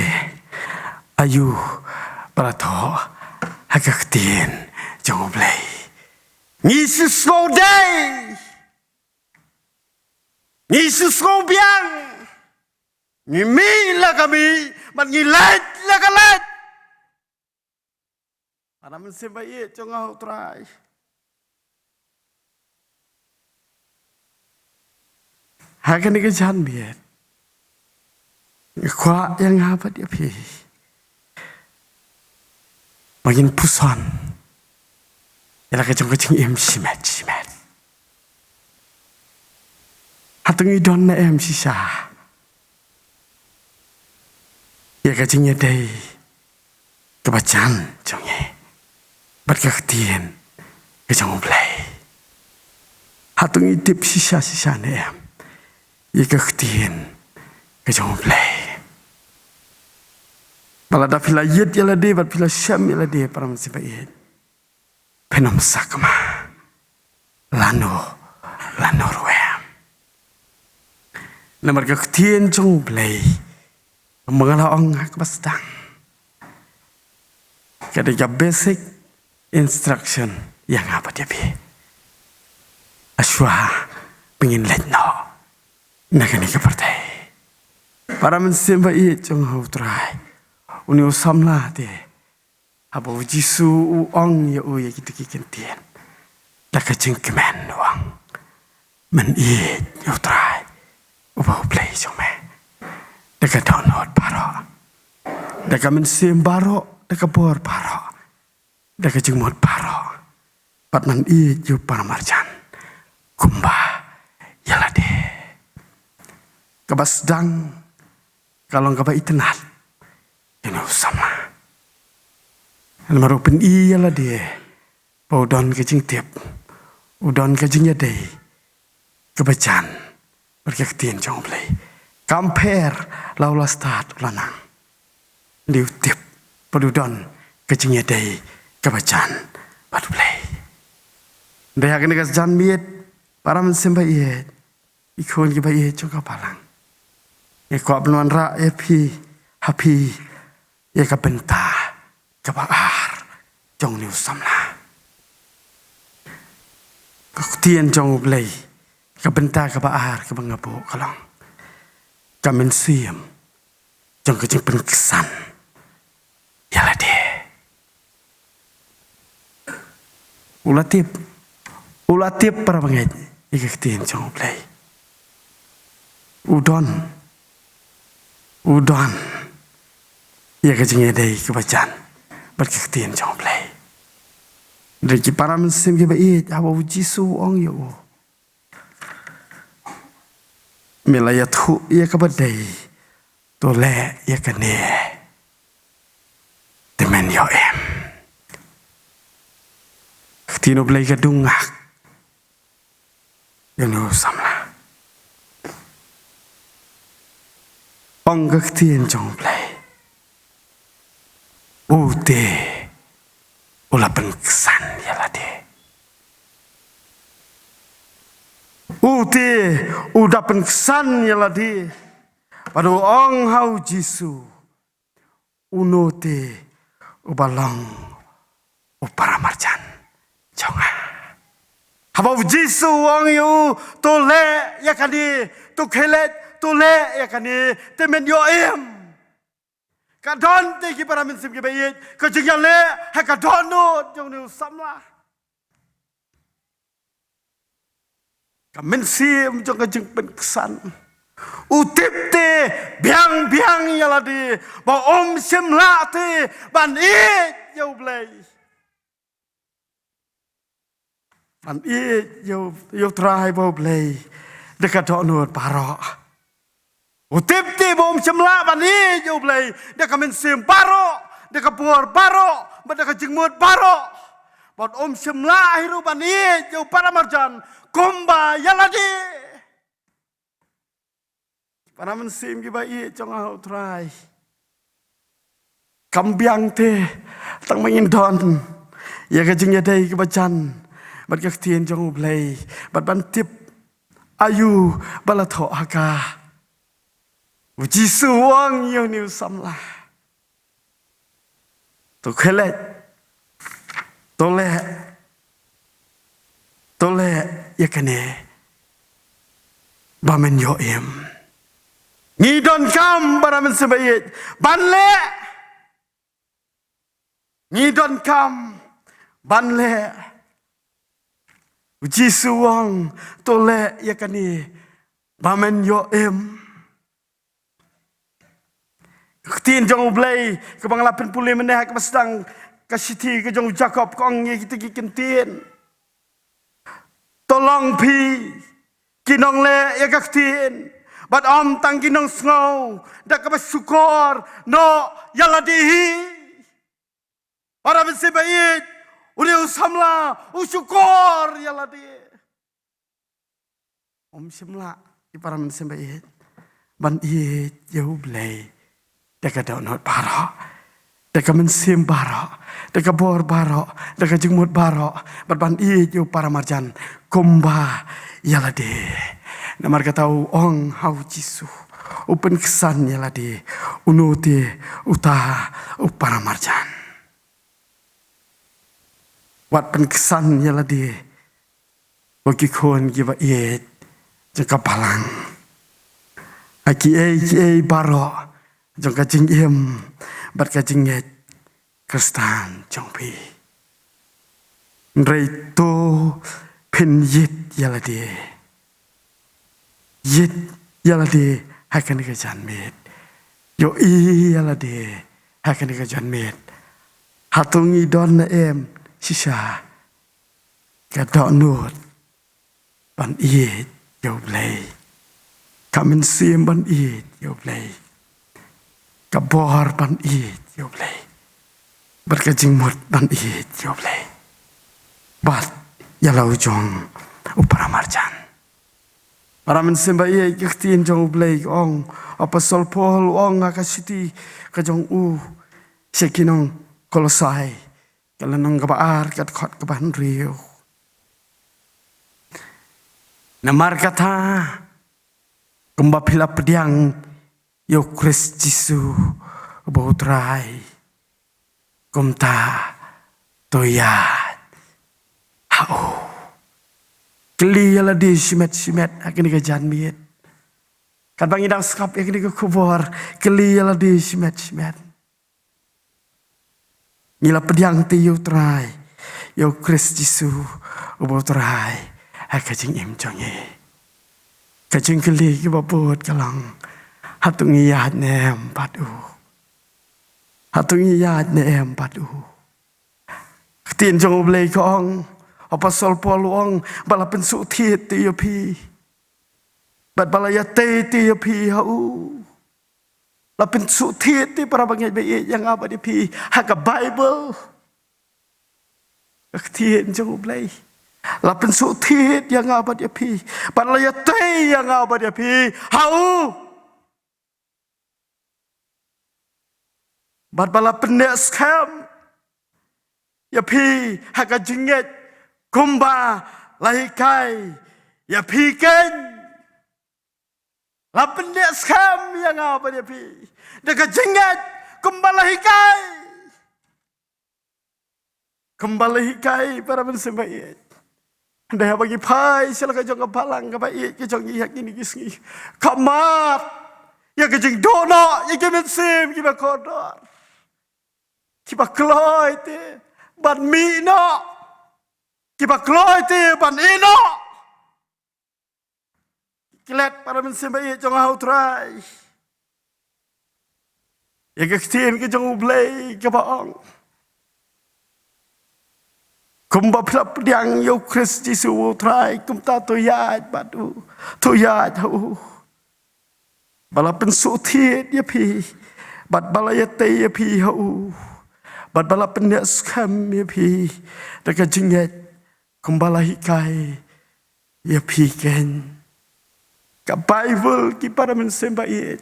ayu para to hagaktian coblay ngisus go day ngisus go biang ngimila kami man ngilat la kalat para mensemba ye jong hau trai hakan ni jan biet kwa yang apa dia pi makin pusan ila ka jong kecing em simet hatungi don na em sisa ya ka jing ye dei kebacan jongye berkektian ke jong blai hatung itip sisa ne em ye kektian ke jong blai balada pila yet yala de bat pila syam yala de para mensiba yet penom sakma lano ruem namar kektian jong blai mengalaong kebastang ketika basic instruction yang apa dia bi aswa pengin letno Nakani kepertai. Para mensemba ia jong hau trai. Uni usamla te. Aba Jisu uang ya uya kita kikentian. Laka jengkemen uang. Men ia ya trai. Uba play jong me. Laka download paro. Laka mensemba ro. Laka bor paro. Laka jengmot paro. Patman ia ya para marjan. Kumba yalade. Kabas dang kalau kaba itenal ini sama. Almarupin iyalah dia. Udon kejing tiap, udon kejingnya deh. Kebacan berkektian jong play. Compare laula start ulanang. Diu tiap pedudon kejingnya deh. Kebacan baru play. Deh akan dikasih miet para mensemba iye. Ikon kita iye juga palang. Eko abnuan ra epi happy ya kabenta kabar jong niu samla kektian jong blay kabenta kabar kabangapo kalong kamen siam jong kejeng penkesan yala de ulatip para banget ikektian jong blay udon ya kejengnya dari kebacaan berkektian jong play dari para mesim kita it apa Jisu ong yo melayat hu ya kebadai tole ya kene temen yo ketino play kedungak yo no samla ong kektian jong play ute ula penkesan ya lade ute udah penkesan ya lade pada ong hau Jisu unote ubalong upara marjan jonga haba Jisu ong yu tole ya kadi tu kelet tole ya kani temen yo kadon te ki para mensim ki bayit ko jingle ha kadono jong ni samla ka mensim jong ka jeng penkesan utip te biang ya ladi ba semla te ban yo blay ban yo try bo blay dekat dono paro utip ti bom semla bani jo blay de kamen sim paro de kapur paro bada ka jingmut paro bot semla hiru bani jo para marjan komba yaladi para men sim gi bai jong au try kambiang te tang mangin don ya ka jingnya dai ke bacan bat ka tien jong blay bat ban tip ayu balatho aka Jisu wang yang niu samla. Tu kelet, tole ya kene. Bamen yo Ngidon kam baramen sebayit. Banle. Ngidon kam banle. Jisu wang tole ya kene. Bamen yo Ketien jong blay ke bang 80 meneh ke sedang ke siti ke jong Jacob kong ye kita kentien tolong pi kinong le ya ketien bat om tang kinong snow dak ke syukur no yaladihi para besebait uli usamla usyukur yaladi om semla di para besebait ban ye jauh blay Deka download baro, deka mensim baro, deka bor baro, deka jengmut baro, berban ijo para marjan, kumba yalade. Namar katau ong hau Jisu, upen kesan yalade, unuti uta upara marjan. Wat pen kesan yalade, bagi kon giba iet, jengka palang, Aki baro jong ka jing bat ka jing nget Kristan jong pi. Rei to pen yit yalade. Yit yalade hakan ka jan met. Yo yalade hakan ka jan met. Hatungi don na shisha. Ka do nut ban yit yo blay. Kamin sim ban yit yo blay. Ka bor ban yit yo blay. Berkajing mut ban yit yo blay. Bat yalau jong uparamarjan. Para mensemba ia kektiin jong blay ong apostol Paul ong akasiti ka jong sekinong Kolosai kalanong kabaar kat khot kaban riu. Namar kata kumba pila pediang yo Kris Jisu bautrai kumta toyat hao keli yala di simet akan ka janmiet kat bang idang skap akan ka kubor keli yala di simet ngila pediang ti yo trai yo Kris Jisu bautrai akajing im jonge kajing keli ki babot kalang hatung iyat nem padu hatung iyat nem padu tin jong blay kong apostol Paul ong bala pensu thiet ti yo pi bat bala ya te ti yo pi hau la pensu thiet ti para bangai be yang apa di pi ha ka Bible tin jong blay la pensu thiet yang apa di pi bala ya te yang apa di pi hau bat bala pendek scam ya pi haka jinget kumba lahikai ya pi ken la pendek scam yang apa dia pi deka jinget kumba lahikai para mensembahyang dah bagi pai sila ka jong balang ka bai ki jong iyak ini kisngi kamat ya ka jing dono ya ka mensim ki ba kodor kiba kloy te ban mi no kiba kloy te ban ino kilet para mensembahyang jong hau trai ya kektin ke jong ublay ke baong kumba plap diang yo Kris Jisu trai kumta toyat batu toyat hau bala pensu thiet ya pi bat bala ya te ya pi hau bat bala pendek skam ya pi deka jinget kumbala hikai ya pi ken ka Bible ki para mensembahyang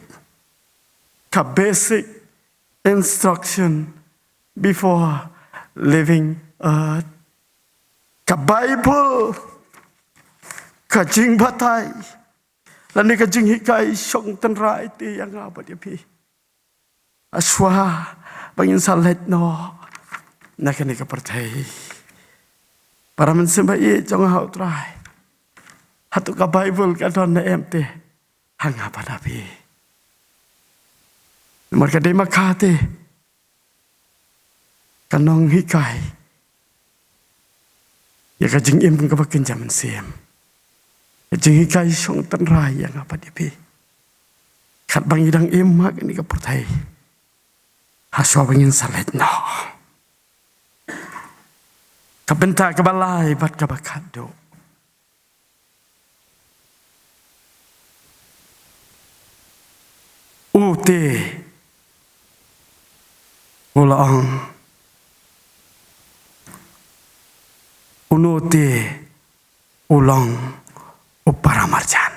ka basic instruction before living earth ka Bible ka jing batai lani ka jing hikai syong tenrai ti yang apa dia pi aswa bangin salet no nakani ka pertai para mensembahyang jong hau trai hatu ka Bible ka don na emte hang apa dapi nomor ka de makate kanong hikai ya ka jing im ka bakin jaman sem ya jing hikai syong tenrai yang apa dia pi kat bang idang im mak ni ka pertai haswa bangin salet no kabenta kabalai bat kabakado ute ulang unote ulang uparamarjan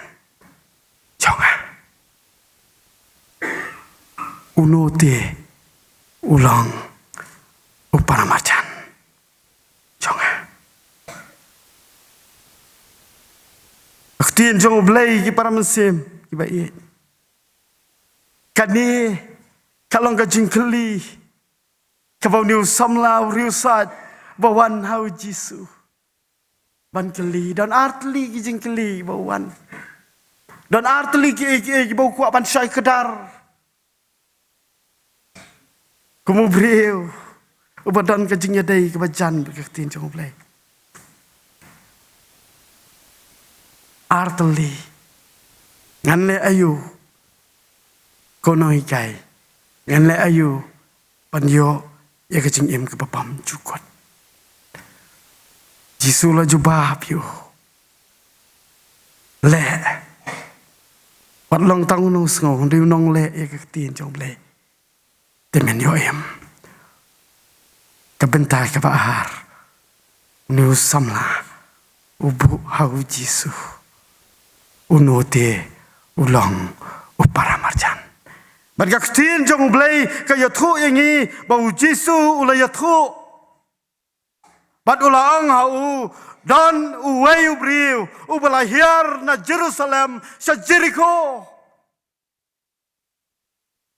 jonga unote ulang uparamarjan jonga aktin jong blay ki para mensim ki bai kani kalong ka jingkeli ka bau niu samlau riusat bawan hau Jisu ban keli dan artli ki jingkeli bawan Dan arteli ki bau kuat pan syai kedar. Kumu beriu. Ubadan kajingnya day kebajan berketin jong play. Arteli. Nganle ayu. Kono hikai. Nganle ayu. Panyo ya kajing im ke babam jukot. Jisula jubah piu. Le. Wat long tang nong sngong riu nong le ya ketin jong play. Temen yo em. Kebentar ke bahar. Nu samla. Ubu hau jisu. Unote ulang upara marjan. Mereka ketin jong blay ke yathu yangi bau jisu ula yathu. Bat ulang hau dan uway ubriu ubalahir na Jerusalem sa Jericho.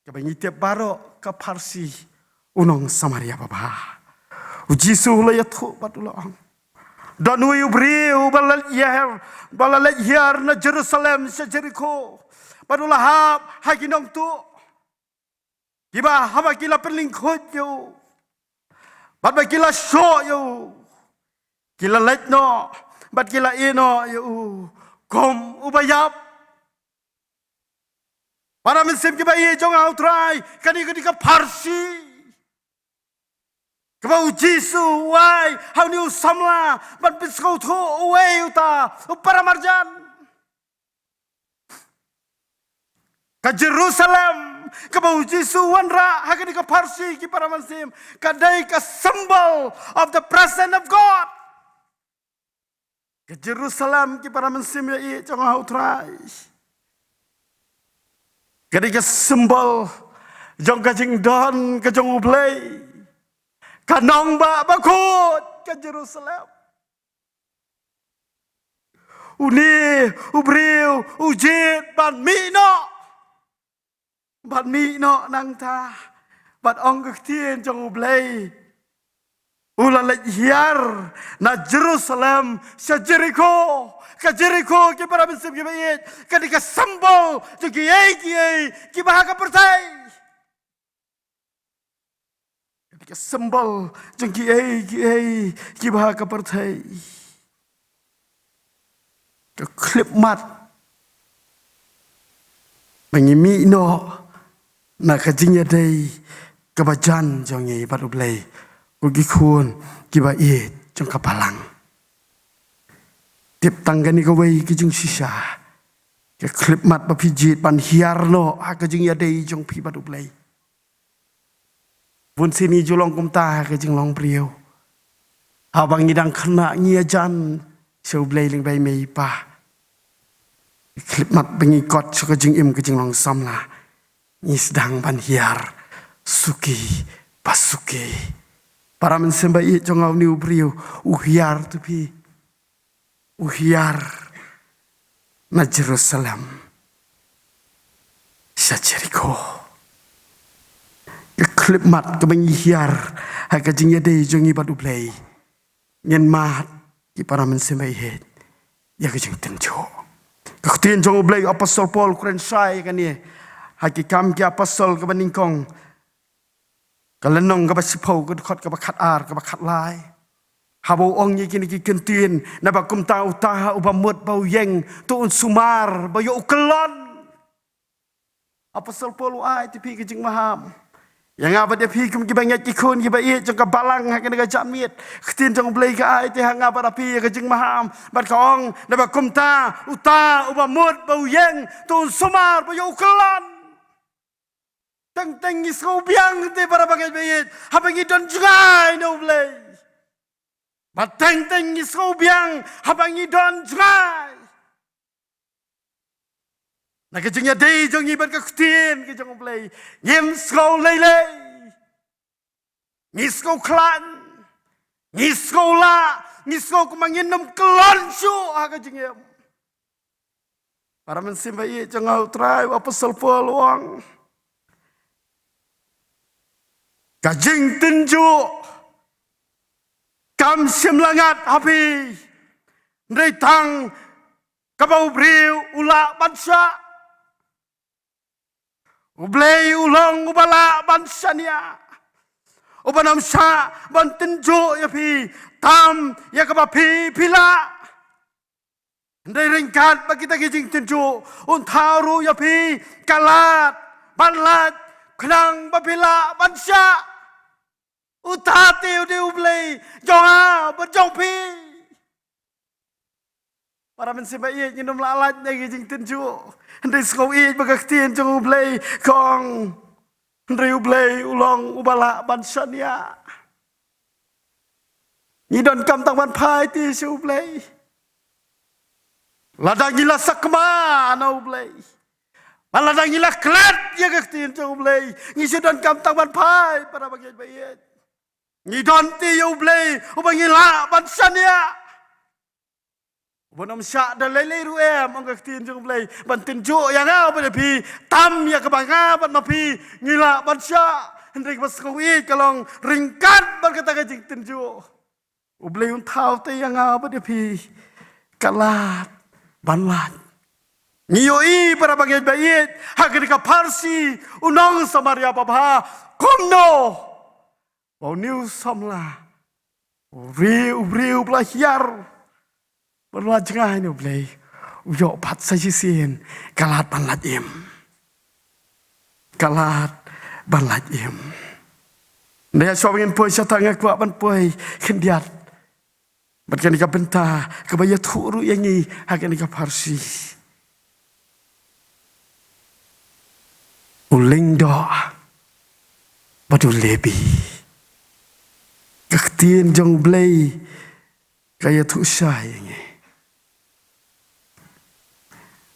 Kabangi tiap baro ke Parsi unong Samaria baba. Ujisu ula yathu bat ulang. Dan ubriu balalahir na Jerusalem sa Jericho. Bat ulahap haginong tu. Kiba haba kila perlingkot yo. Bat ba kila show yo. Kila let no. Bat kila ino yo. Kom ubayap. Para mensim kiba ye jong autrai. Kani ka Parsi. Kau Jisu, wai, hau ni samla, ban biskau tu, wai uta, upara marjan. Ke Jerusalem, kau Jisu wanra, hakani ke Parsi, ki para mansim, kadai ke symbol of the presence of God. Ke Jerusalem, ki para mansim ya i, jangan hau try. Kadai ke symbol, jong kajing don, kajong ublay. Kanong ba bakut ke Jerusalem. Uni, ubriu, ujit, ban mino. Ban mino nang ta. Ban ong kektien jong ublay. Ulalaj hiar na Jerusalem sa Jericho. Ka Jericho ki para bensim ki bayit. Kadika sambal jong ki bahaka pertai. Ke sembal jeng ki bahaka pertai ke klip mat mengimi no na kajingnya dai kebajan jong ye batu blai ugi kun ki ba ye jeng kapalang tip tanggani ka wei ki jeng sisa ke klip mat ba pijit ban hiar no ha kajingnya dai jong pi batu blai Bun sini julong kumta ke jing long priu. Abang ngidang kena ngiajan seu blai ling bai mei pa. Klip mat bengikot suka jing im ke jing long samla. Ni sedang ban hiar suki pasuki. Para mensembai jong au ni priu uhiar tu pi. Uhiar na Jerusalem. Sa Jericho. Klip mat ke hiar haka jingya dei jongi badu play nyen mat ki para mensemai het ya ke jing tenjo kaktin jong play apostol Paul kren sai kan ye haki kam ki apostol ke baningkong kalenong ke basipau ke khot ke bakat ar ke bakat lai habo ong ye kini ki kentin na bakum tau ta ubamut bau yeng tu sumar bayo ukelon apostol Paul ai tipi ke jing maham yang apa dia pi kum ki banyak ikun ki bai jong ka balang ha kana jam miet khtin jong blai ka ai te hang apa rapi ka jing maham bat kaong na ba kum ta uta uba mut bau yeng tu sumar ba yo kelan teng teng is ko biang te para bagai bai ha bangi don jugai no blai bat teng teng is ko biang ha bangi don jugai na ke jingya dei jong iban ka khtin ke jong play ngim sko lele ngisko klan ngisko la ngisko kumangin nam kelon su ha ke jingya para mensimbai jong au trai apostol Paul wang ka jing tinju kam sim langat hapi ndai tang Kabau briu ula bansa. Ublay ulong ubala bansanya. Ubanam sa bantenjo ya pi tam ya kabapi pila. Ndai ringkat bagi kita kijing tenjo untaru ya pi kalat banlat kenang babila bansa. Utati ude ublay jonga berjong pi. Para mensebai nyinom lalat na kijing tenjo. Ndai skau bagaktiin jong ublay kong. Ndai ublay ulong ubala bansanya. Nidon kam tang ban pai ti si ublay. Ladang gila sakma na ublay. Maladang gila klat ya gaktiin jong ublay. Ngisidon kam tang ban pai para bagian bayet. Nidon ti ublay ubang gila bansanya. Bonam syak dan lele ruem anggak tin jong blay bantin jo yang apa dia pi tam ya kebanga ban mapi ngila bansya hendrik bas kawi kalong ringkat ban kata kajing tin jo ublay untau te yang apa dia pi kalat banlat ngiyoi para bagian bayit hagen ka parsi unong samaria babha komno bau new samla uri belahyar Berluat jengah ini boleh. Uyok pat saja sin. Kalat banlat im. Kalat banlat im. Dia suami poi satang kuat ban poi kendiat. Berkan ika benta kebaya turu yang ni hakan ika parsi. Uling doa. Badu lebi. Kektien jong blay kaya tu usah yang ni.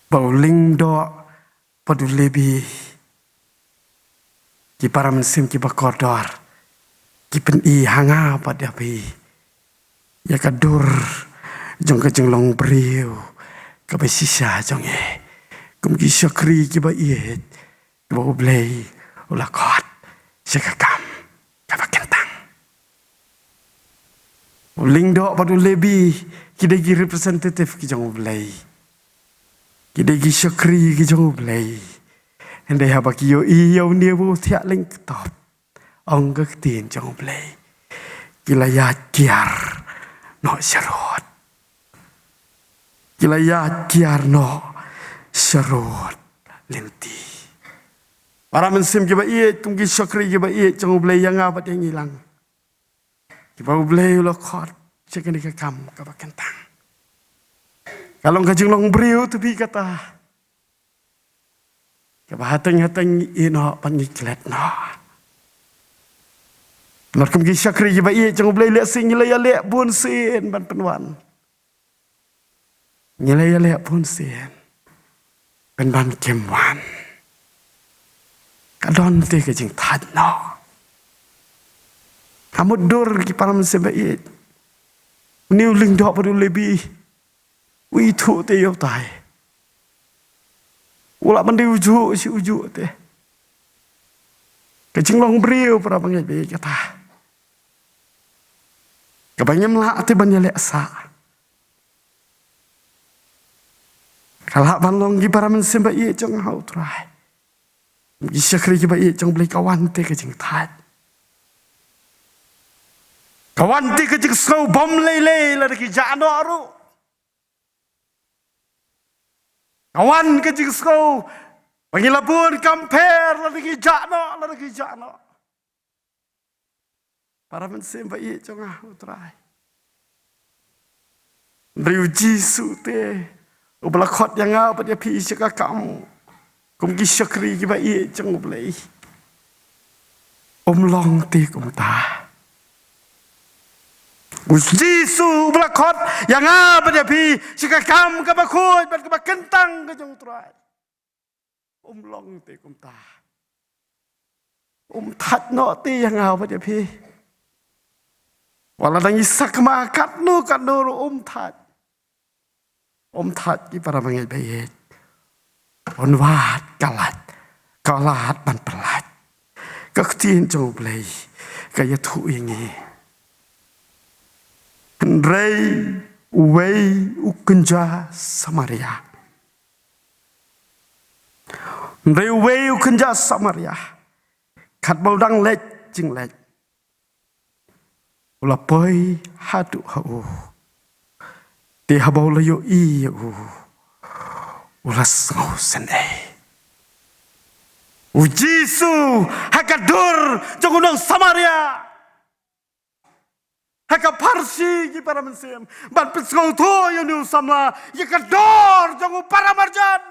Bauling do padu lebi ki para mensim ki bakodor ki pen I hanga pada pi ya kadur jong ka jenglong briu ka besisa jong kum ki syakri ki ba iet ki ba ublay ula kot sekakam ka bakentang uling do padu lebi ki degi representative ki jong ublay Kita gi syakri gi jong blay. Ende ha baki yo I yo ne bo thia ling top. Ong ga tin jong blay. Kila ya kiar no sharot. Kila ya kiar no sharot lenti. Para mensim ki ba I tum gi syakri ki ba I jong blay yang apa ding hilang. Ki ba blay lo khot cekan ka kam ka ba kentang. Kalau kajing long beriu tu bi kata, kebahatang-hatang ino pangiklet no. Narkum ki syakri ki bai jang boleh lihat sing nyilai lek pun sin ban penwan. Nyilai lek pun sin. Ben ban kemwan. Kadon te kajing tad no. Kamu dur ki param sebai. Niu ling dok padu lebih. Ui thu te yo tai. Ula mandi uju si uju te. Kajing long beriu para pangai be kata. Kabanyam la te banyale sa. Kalak ban long gi para mensim ba I jong hau trai. Gi syakri gi ba I jong beli kawan te kajing tat. Kawan te kajing sau bom lele la ki jano aru. Kawan kecil sekau, pengilapun kamper lagi jano. Para mensim bayi congah utrai. Riu Jisu te, ubelakot yang apa dia pi cakap kamu, kumki syakri ki bayi cong boleh. Long te kumta. Jisu belakot yang apa dia pi sikakam ke bakut ban ke bakentang ke jong trai long te kumta tat no te yang apa dia pi wala dang isak makat no kan no tat ki para mangai bayet wat kalat ban pelat kaktin jong blai kaya tu ini Ray uwei ukenja Samaria. Ndai uwei ukenja Samaria. Kat baudang lech jing lech. Ula poi hadu hau. Te habau layo i u. Ula sngau senei. Ujisu hakadur jongunong Samaria. Haka parsi ki para mensem. Ban pitsngau to yonu samla. Yakador jongu para marjan.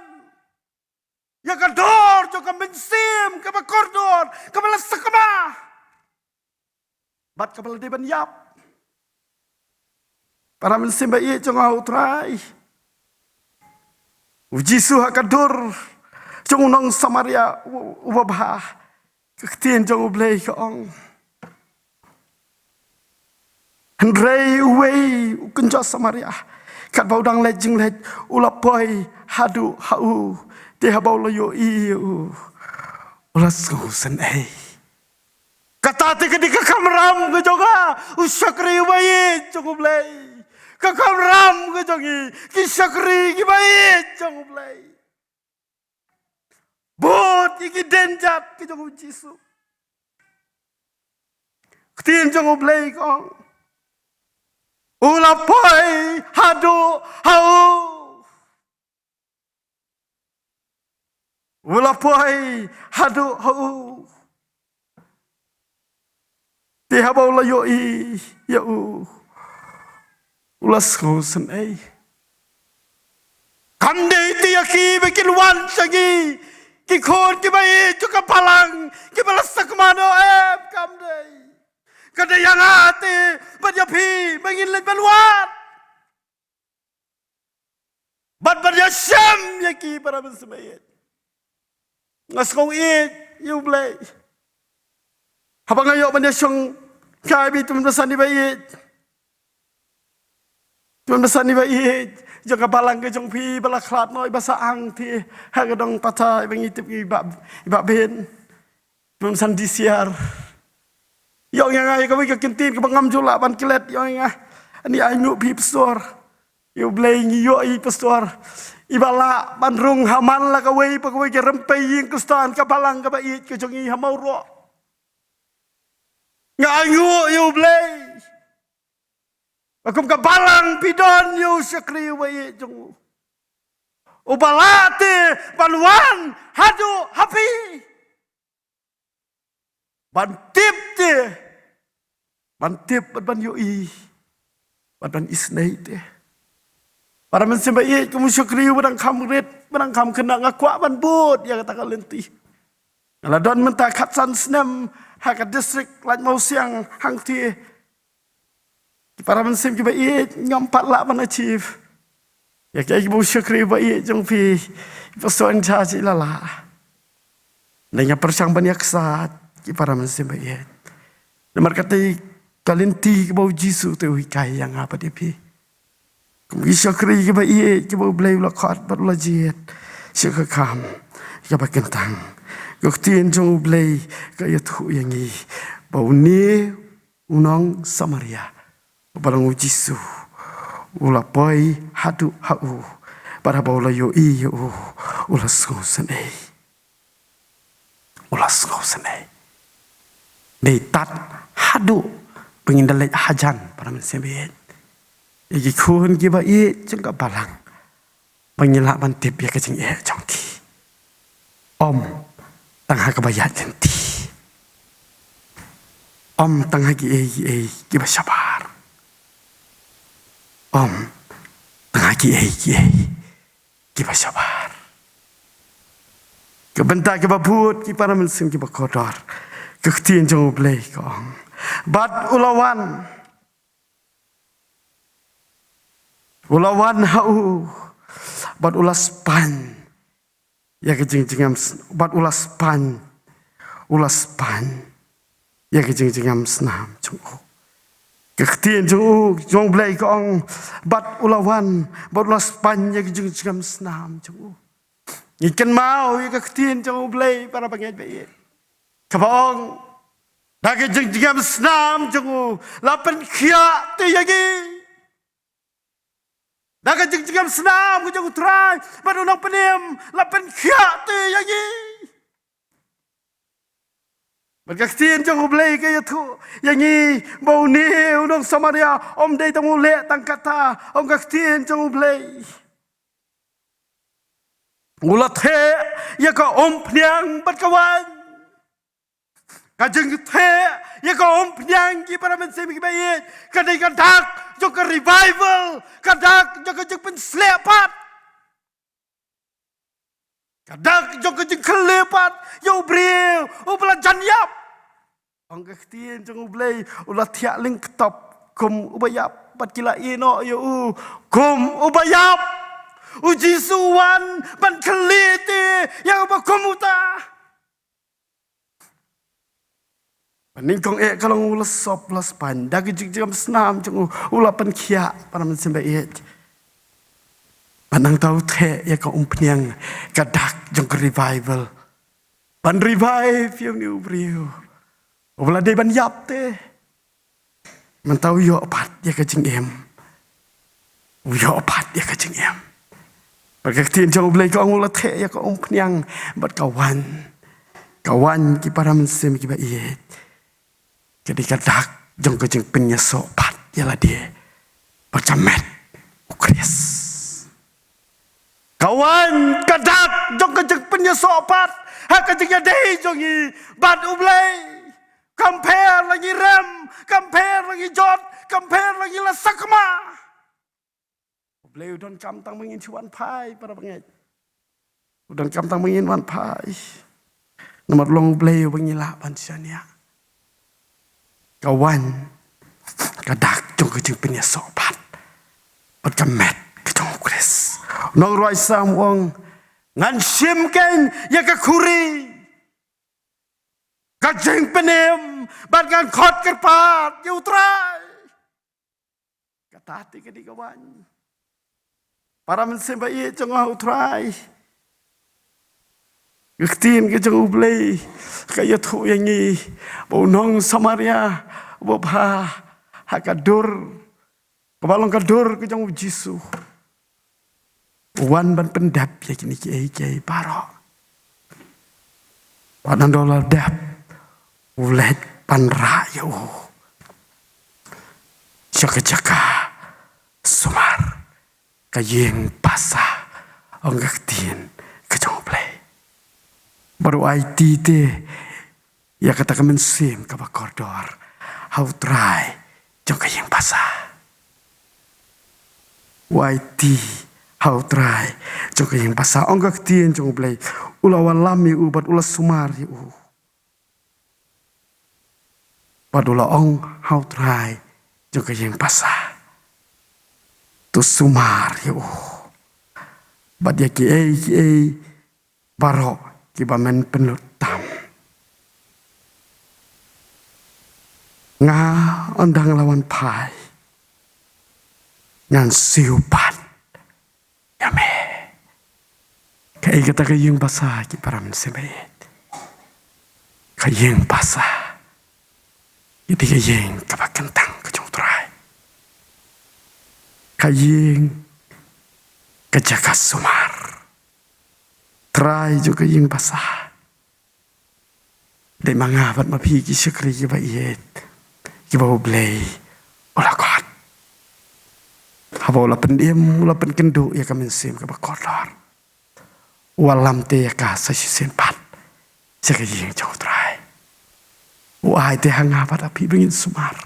Yakador jongu mensem kaba kordor. Kabala sakama. Bat kabala deban yap. Para mensem ba ie jongu utrai. Ujisu hakadur jongunong Samaria ubabah. Kektien jongu blei keong. Hendrei uwei ukenja Samaria. Kat baudang lejing lej ulapoi hadu hau. Te habau layo iu. Ulas ngau senei. Kata te ketika kamram ke joga. Usyakri uwei jongu blei. Kakamram ke jongi. Kisyakri kibai jongu blei. Bot iki denjat ke jongu Jisu. Ketien jongu blei kong. Ulapoi hadu hau. Ulapoi hadu hau. Te habau layo i yau. Ulas ngau senei. Kamde iti yaki bikin wan sagi. Ki khon ki bai chuka palang. Ki balasak mano kamde. Kada yang hati berjapi menginlit beluat. Bad berjasam yaki para mensemayat. Ngaskong it you blay. Habang ayok menjasong kabi tuan besan di bayit. Tuan besan di bayit. Jangka balang ke jong pi balaklat noi basa ang ti hagadong patah bengitip ibak ben. Tuan besan disiar. Yang yang ay kami kekintin ke bangam jula ban kilet yang ani ayu pi pastor. You blay yo i pastor. Ibala bandrung haman la kawai pakawai ke rempai yang kustan ke balang ke bait ke jongi hamau ro. Ngayu you blay. Akum ke balang pidon you syakri bait jongu. Ubalate baluan hadu hapi. Bantip te. Bantip ban yoi. Ban isnei te. Para mensembai kamu syukri barang kam red, barang kam kena ngakwa ban bot ya kata kalenti. Ngala don menta katsan snem haka distrik laj mau siang hang ti. Para mensem ki bai nyampat la ban achieve. Ya kai kamu syukri bai jong pi persoalan caci lala. Nanya persang banyak saat para mensembayat. Nomor kata kalenti ke bau Jisu tu hikai yang apa dia pi. Kemudian syakri ke bayi ke bau belai lakat baru lajiat. Syakakam ke bakentang. Kektien jong belai ke yatu yang ini. Bau ni unang Samaria. Barang Jisu. Ulapoi hadu hau. Para bau layo iyo. Ulas ngau senei. Ulas ngau senei. Deitat hadu pengindalai hajan para mensembayat. Iki kun kiba i jengka balang. Pengilak bantip ya kecing jongki. Om tengah kebayat jenti. Om tengah kiba sabar. Om tengah kiba sabar. Kebentak kiba but kiba mensem kiba kodor. Kektien jong blay kong. Bad ulawan. Ulawan hau. Bad ulas pan. Ya kejing-jingam. Bad ulas pan. Ulas pan. Ya kejing-jingam senam jong. Kektien jong blay kong. Bad ulawan. Bad ulas pan. Ya kejing-jingam senam jong. Ikan mau ya kektien jong blay para pengait bayi. Kabang, dagi jengam senam jengu, lapan kia te yagi. Dah jeng senam ku jeng utrai pada unang penim lapen khiak te yang ni. Berkastiin jeng ublay kaya tu yang ni bau ni unang Samaria om day tang ule tang kata om kastiin jeng ublay. Ulat he ya ka om pnyang berkawan. Kajeng the ya ka om pnyang ki para men semi ki bayit kadai kadak jo ka revival kadak jo ka jeng penslepat kadak jo ka jeng kelepat yo breu ublan yap ang kastiin jeng ublay ulat tiak ling ketop kum ubayap pat kila ino yo kum ubayap uji suwan ban keliti yang ba komuta Ningkong kalau ulas sop ulas pan, dagi jam senam jeng ulapan kia para mensemba Panang tahu te ya kau umpenyang kadak jeng revival, pan revive yang ni ubriu, ulah day ban yap te, mentau yo opat ya kajeng yo opat ya kajeng Berkaktiin jeng ublay kau ulah te ya kau umpenyang bat kawan ki para mensem ki ba Jadi kadak jong kejeng penyesok pat ialah dia bercamet ukris. Kawan kadak jong kejeng penyesok pat hak kejeng deh jongi bat ublay. Compare lagi rem, compare lagi jod, compare lagi lasakma. Ublay udon kamtang mengin cuan pai para penget. Udon kamtang mengin wan pai. Nomor long ublay pengilak pansania. Kawan kadak jong kejeng penyesok pat berkamet kejong ukris nong roi sam wong ngan simken ya kekuri kejeng penem bat ngan khot kerpat ya utrai kata hati ke di kawan para mensembai jong utrai Gaktiin ke jeng ublay kaya tu yang ni bau nong Samaria bapa hakadur kebalong kadur ke jeng Jisu wan ban pendap ya kini kiai paro padan dolar dap ulet pan rayo jaka sumar kayeng pasah onggaktiin ke jeng ublay baru IT te ya kata kemen sim ka bakordor how try jong kayeng pasah YT how try jong kayeng pasah onggak tien jong blay ula walami ubat ula sumari padula ong how try jong kayeng pasah tu sumari bad ya ki barok kibamen penutam nga ondang lawan pai ngan siupan yame kai kata kayeng basah ki param sebet kayeng basah itu kayeng kabakentang kejong trai kayeng kejaka sumar try juga yang basah. Dai mangabat mapi ki syukri ki ba iet. Ki ba ublay. Ola kot. Haba ola pendiem, ola penkendu ya kamen sim ka ba kotor. Walam te ya ka sa sisen pat. Saka yang jauh try. Wahai te hangabat api bengin sumar.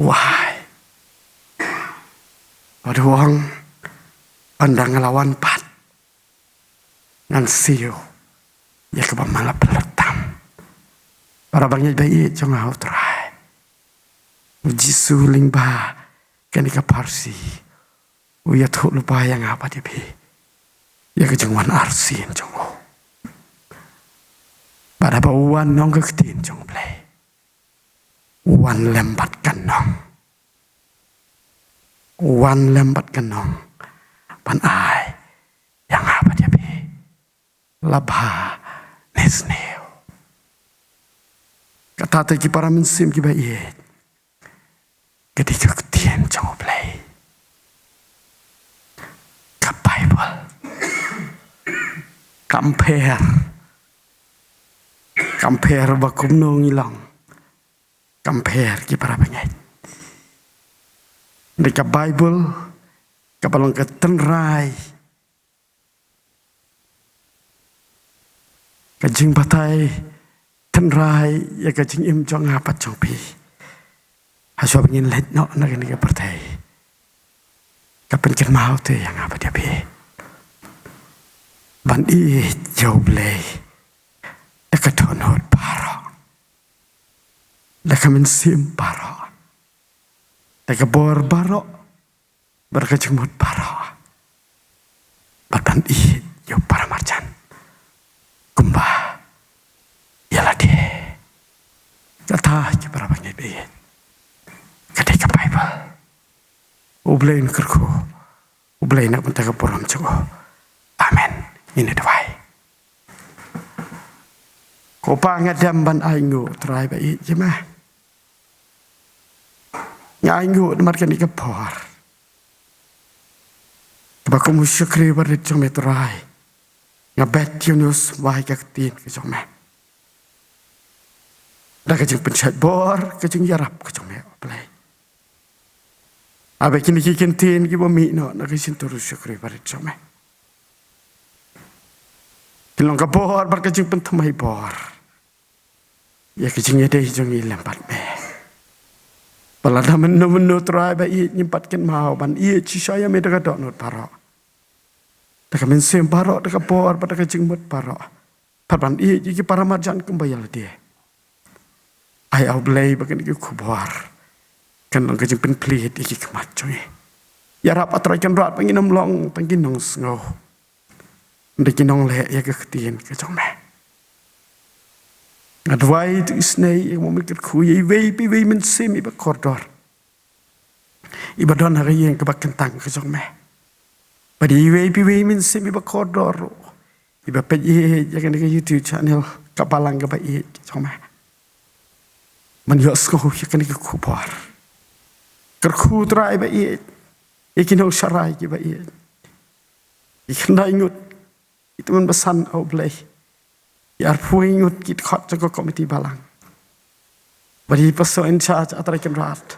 Wahai. Waduh wong pandang ngelawan pat. Ngan siyo ya keba malah peletam para bangnya bayi jangan hau terai uji suling ba kan ika parsi uya tu lupa yang apa dia bi ya kejengwan arsin jongo pada bawan nong ketin jong play wan lembat kanong pan ai yang apa dia bi labha nesneo kata te ki para mensim ki baie ketika ketien jong play compare bakum nong ilang compare ki para bangai dekat Bible kapalong ketenrai kajing batai tenrai ya kajing im jong apa jong pi haswa pengin let no nak ni ke partai kapan ken mau tu yang apa dia pi bandi jauh blay dekat donor paro dekat mensim paro dekat bor baro berkajing mut paro bandi jauh para marjan kumbah ialah dia kata je para banyak dia kadai ke Bible ublain kerku ublain nak mentaka poram cuko amen ini doai ko pa ngadam ban aingu trai ba i je mah ngaingu markan ni ke por ba ko musyukri barit jome trai ngabet Yunus wahai kaktin ke jome dah kajing pencet bor kajing yarap ke jome play abe kini kikentin ki bomi no na kajing terus syukri barit jome kilong ka bor bar kajing pentamai bor ya kajing yade jong ilempat me balada menu try ba i nyempatkan mau ban i cisaya me daga dok not paro daga men sem paro daga bor pada kajing mut paro parban i ki para marjan kumbayal dia ai au blay bagan ki kubor kan long kajing pen plit iki kemat coy ya rap atrai kan rat panginam long panginong sngo ndekinong le ya kektien ke jong me adwai tu isnei yang memikir kuyi wei pi wei men sem iba koridor ibadon hari yang kebak kentang ke jong me pada wei pi wei men sem iba koridor iba pe ye jangan ke YouTube channel kapalang ke bai jong me man yo sko ya kan ke kubor kerku trai bai ikinong syarai ke bai ikna ingut itu men besan au blay yar puingut kit khot jago komiti balang bari paso in charge atrai ken rat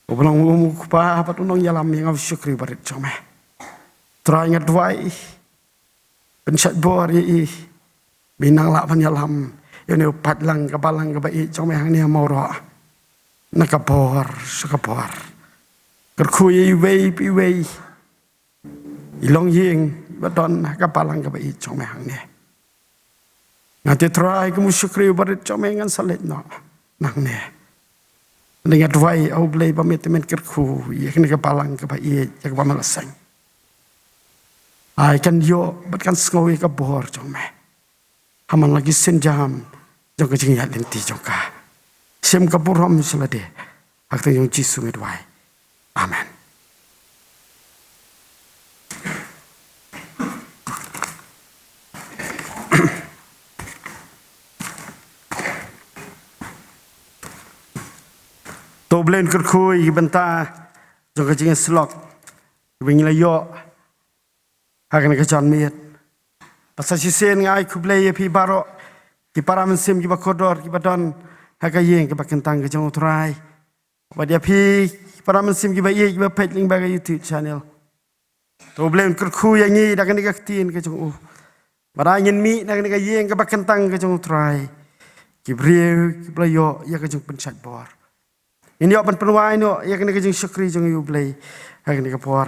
oblong umu pa pat unong yalam yang syukri barit jome try ngadwai penchat bor i binang la pan yalam yone pat lang ka balang ka bai jome hang ni mau ro nakabor sakabor kerkui wei pi wei ilong ying badon ka balang ka bai jome hang ni nanti try kamu syukri barit comengan salit no nang ne dengan dwai au blay pametemen kerku ya kena kepalang ke bai ya ke malasang ai kan yo bat kan skowi ka bor jome haman lagi senjam jong kejing ya lenti jongka sem ka burom selade akta yung jisu medwai amen. Toblen kerkui benta jong kajing slok wingi la yo hakan ka jan miet pasal sisen ngai kublay pi baro ki para mensim ki bakodor ki badon hakayeng ki bakentang ka jong utrai wadia pi para mensim ki baye ki bapet ling baga YouTube channel toblen kerkui yangi dakan ka tin ka jong barangin mi dakan ka yeng ka bakentang ka jong utrai ki brio ki blayo ya ka jong penchat bor ini opan penuai no ya kena kajing syukri jong yu blay ha kena kapor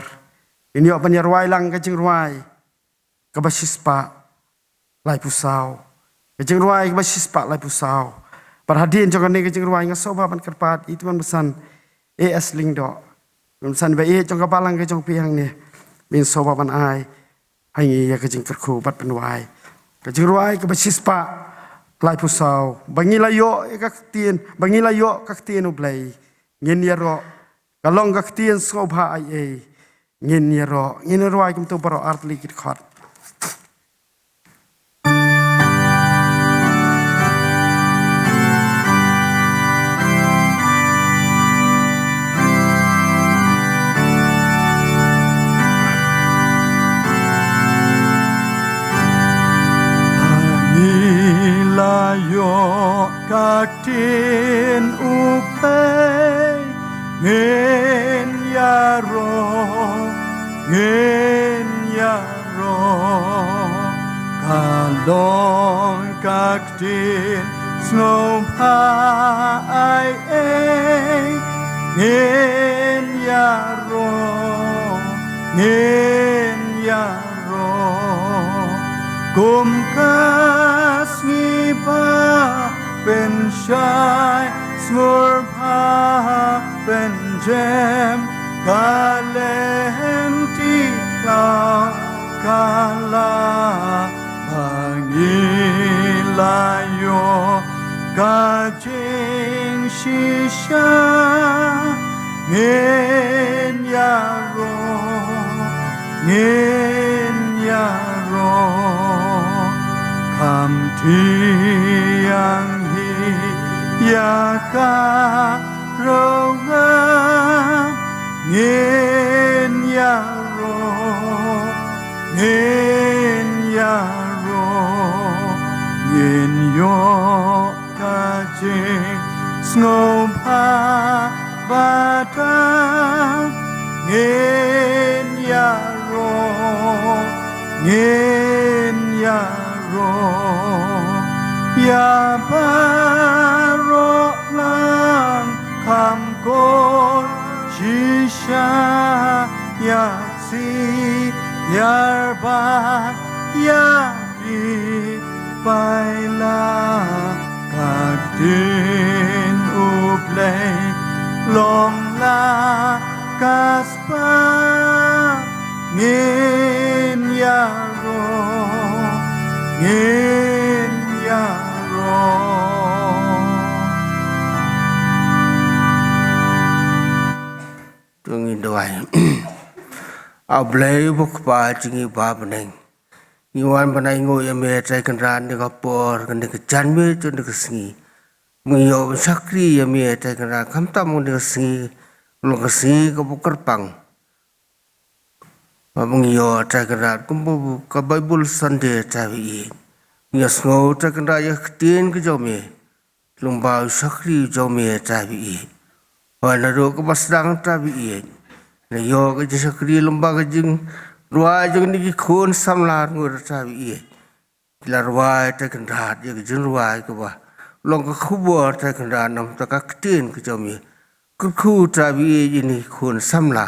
ini opan ya ruai lang kajing ruai kabasis pa lai pusau kajing ruai kabasis pa lai pusau perhadian jong kene kajing ruai ngaso ba pan kerpat itu man pesan AS ling do pesan ba jong kapalang kajong piang ni min so ba pan ai hangi ya kajing kerku pat penuai kajing ruai kabasis pa lai pusau bangilayo kaktian bangilayo kaktian ublay ngin yaro kalong kaktian skobha ai ngin yaro ai kum to baro art likit khot ngin yaro kalong kaktin snow pai ngin yaro kum kas ngipa pen shai snur pa pen jem kalem ti kala bangilayo kajing shisha ngin yaro kam tiang hi yaka ronga ngin yaro ngin yo kajing snow pa batang ngin yaro ya baro lang kam kon shisha ya si yarba ya ki baila kaktin uplay long la kaspa ngin yaro Tungin doai ablay buk pa jingi babneng iwan banai ngo ya me trai kan ran de kapor kan de jan me chon de singi ngiyo sakri ya me trai kan ran kam tam de singi lo ka singi ka bukar pang ngiyo trai kan ran kum bu ka bible sunday trai ngiyo ngo trai kan ran ya tin ka jo me lumba sakri jo me trai wana ro ka basdang trai na yo ka sakri lumba ka jing ruai jeng ni khun samlar ngur trai la ruai ta kan rat ye jing ruai ka ba long ka khubo ta kan ran nam ta ka tin ka jomi ku khu trai ni khun samla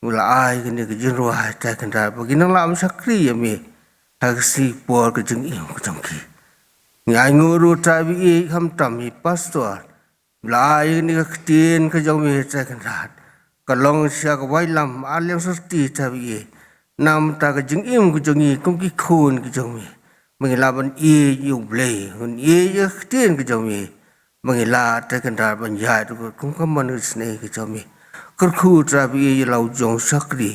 mula ai ka ni ka jing ruai ta kan rat ba ginang lam sakri ye me ha si por ka jing im ka jong ki ngai nguru trai kham tam hi pastor la ai ni ka tin ka jomi ta kan rat ka long sia ka wai lam alyang sasti trai nam ta ka jing im ku jongi kum ki khun ki jongi mangila ban yu blei hun ye tin ki jongi mangila ta kan dar ban ya tu kum kam man sne ki jongi kur khu tra bi lau jong sakri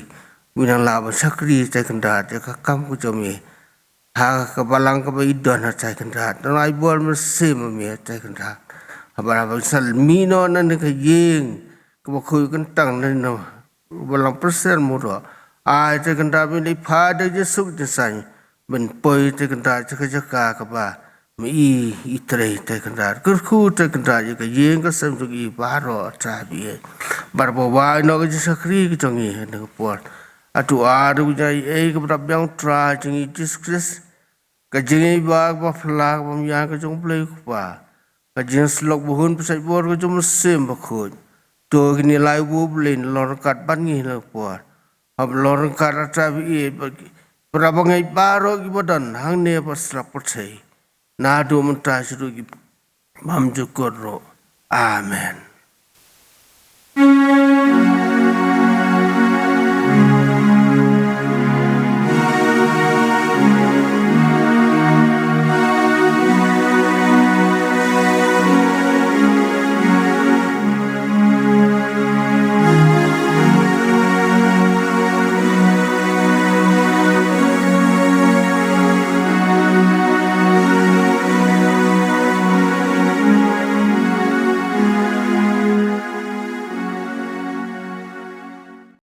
winang la ban sakri ta kan dar ta kam ku jongi ha ka balang ka bai don ha ta kan dar na ai bol ma se ma me ta kan dar ha ba ba sal mi no nan ka yeng ko khu kan tang nan no balang persen mu ro ai te kan da bin pha de jesu de sai ben poi te kan da cha ka ka ba mi i tre te kan da kur khu te kan da ye ka yeng ka sam ju i ba ro tra bi bar bo wa no ka sakri ki chong i ne ko por atu a ru ja e ka ba byang tra ching i jesus christ ka jing ba ba phla ba mi ya ka chong play ku ba ka jing slok bu hun pa sai bor ko chum sem ba khu to ni lai bu blin lor kat ban ngi le por ab lor kara trabi prabangai baro ki bodan hang ne pasra potsai na do munta shiru ki mam jukoro amen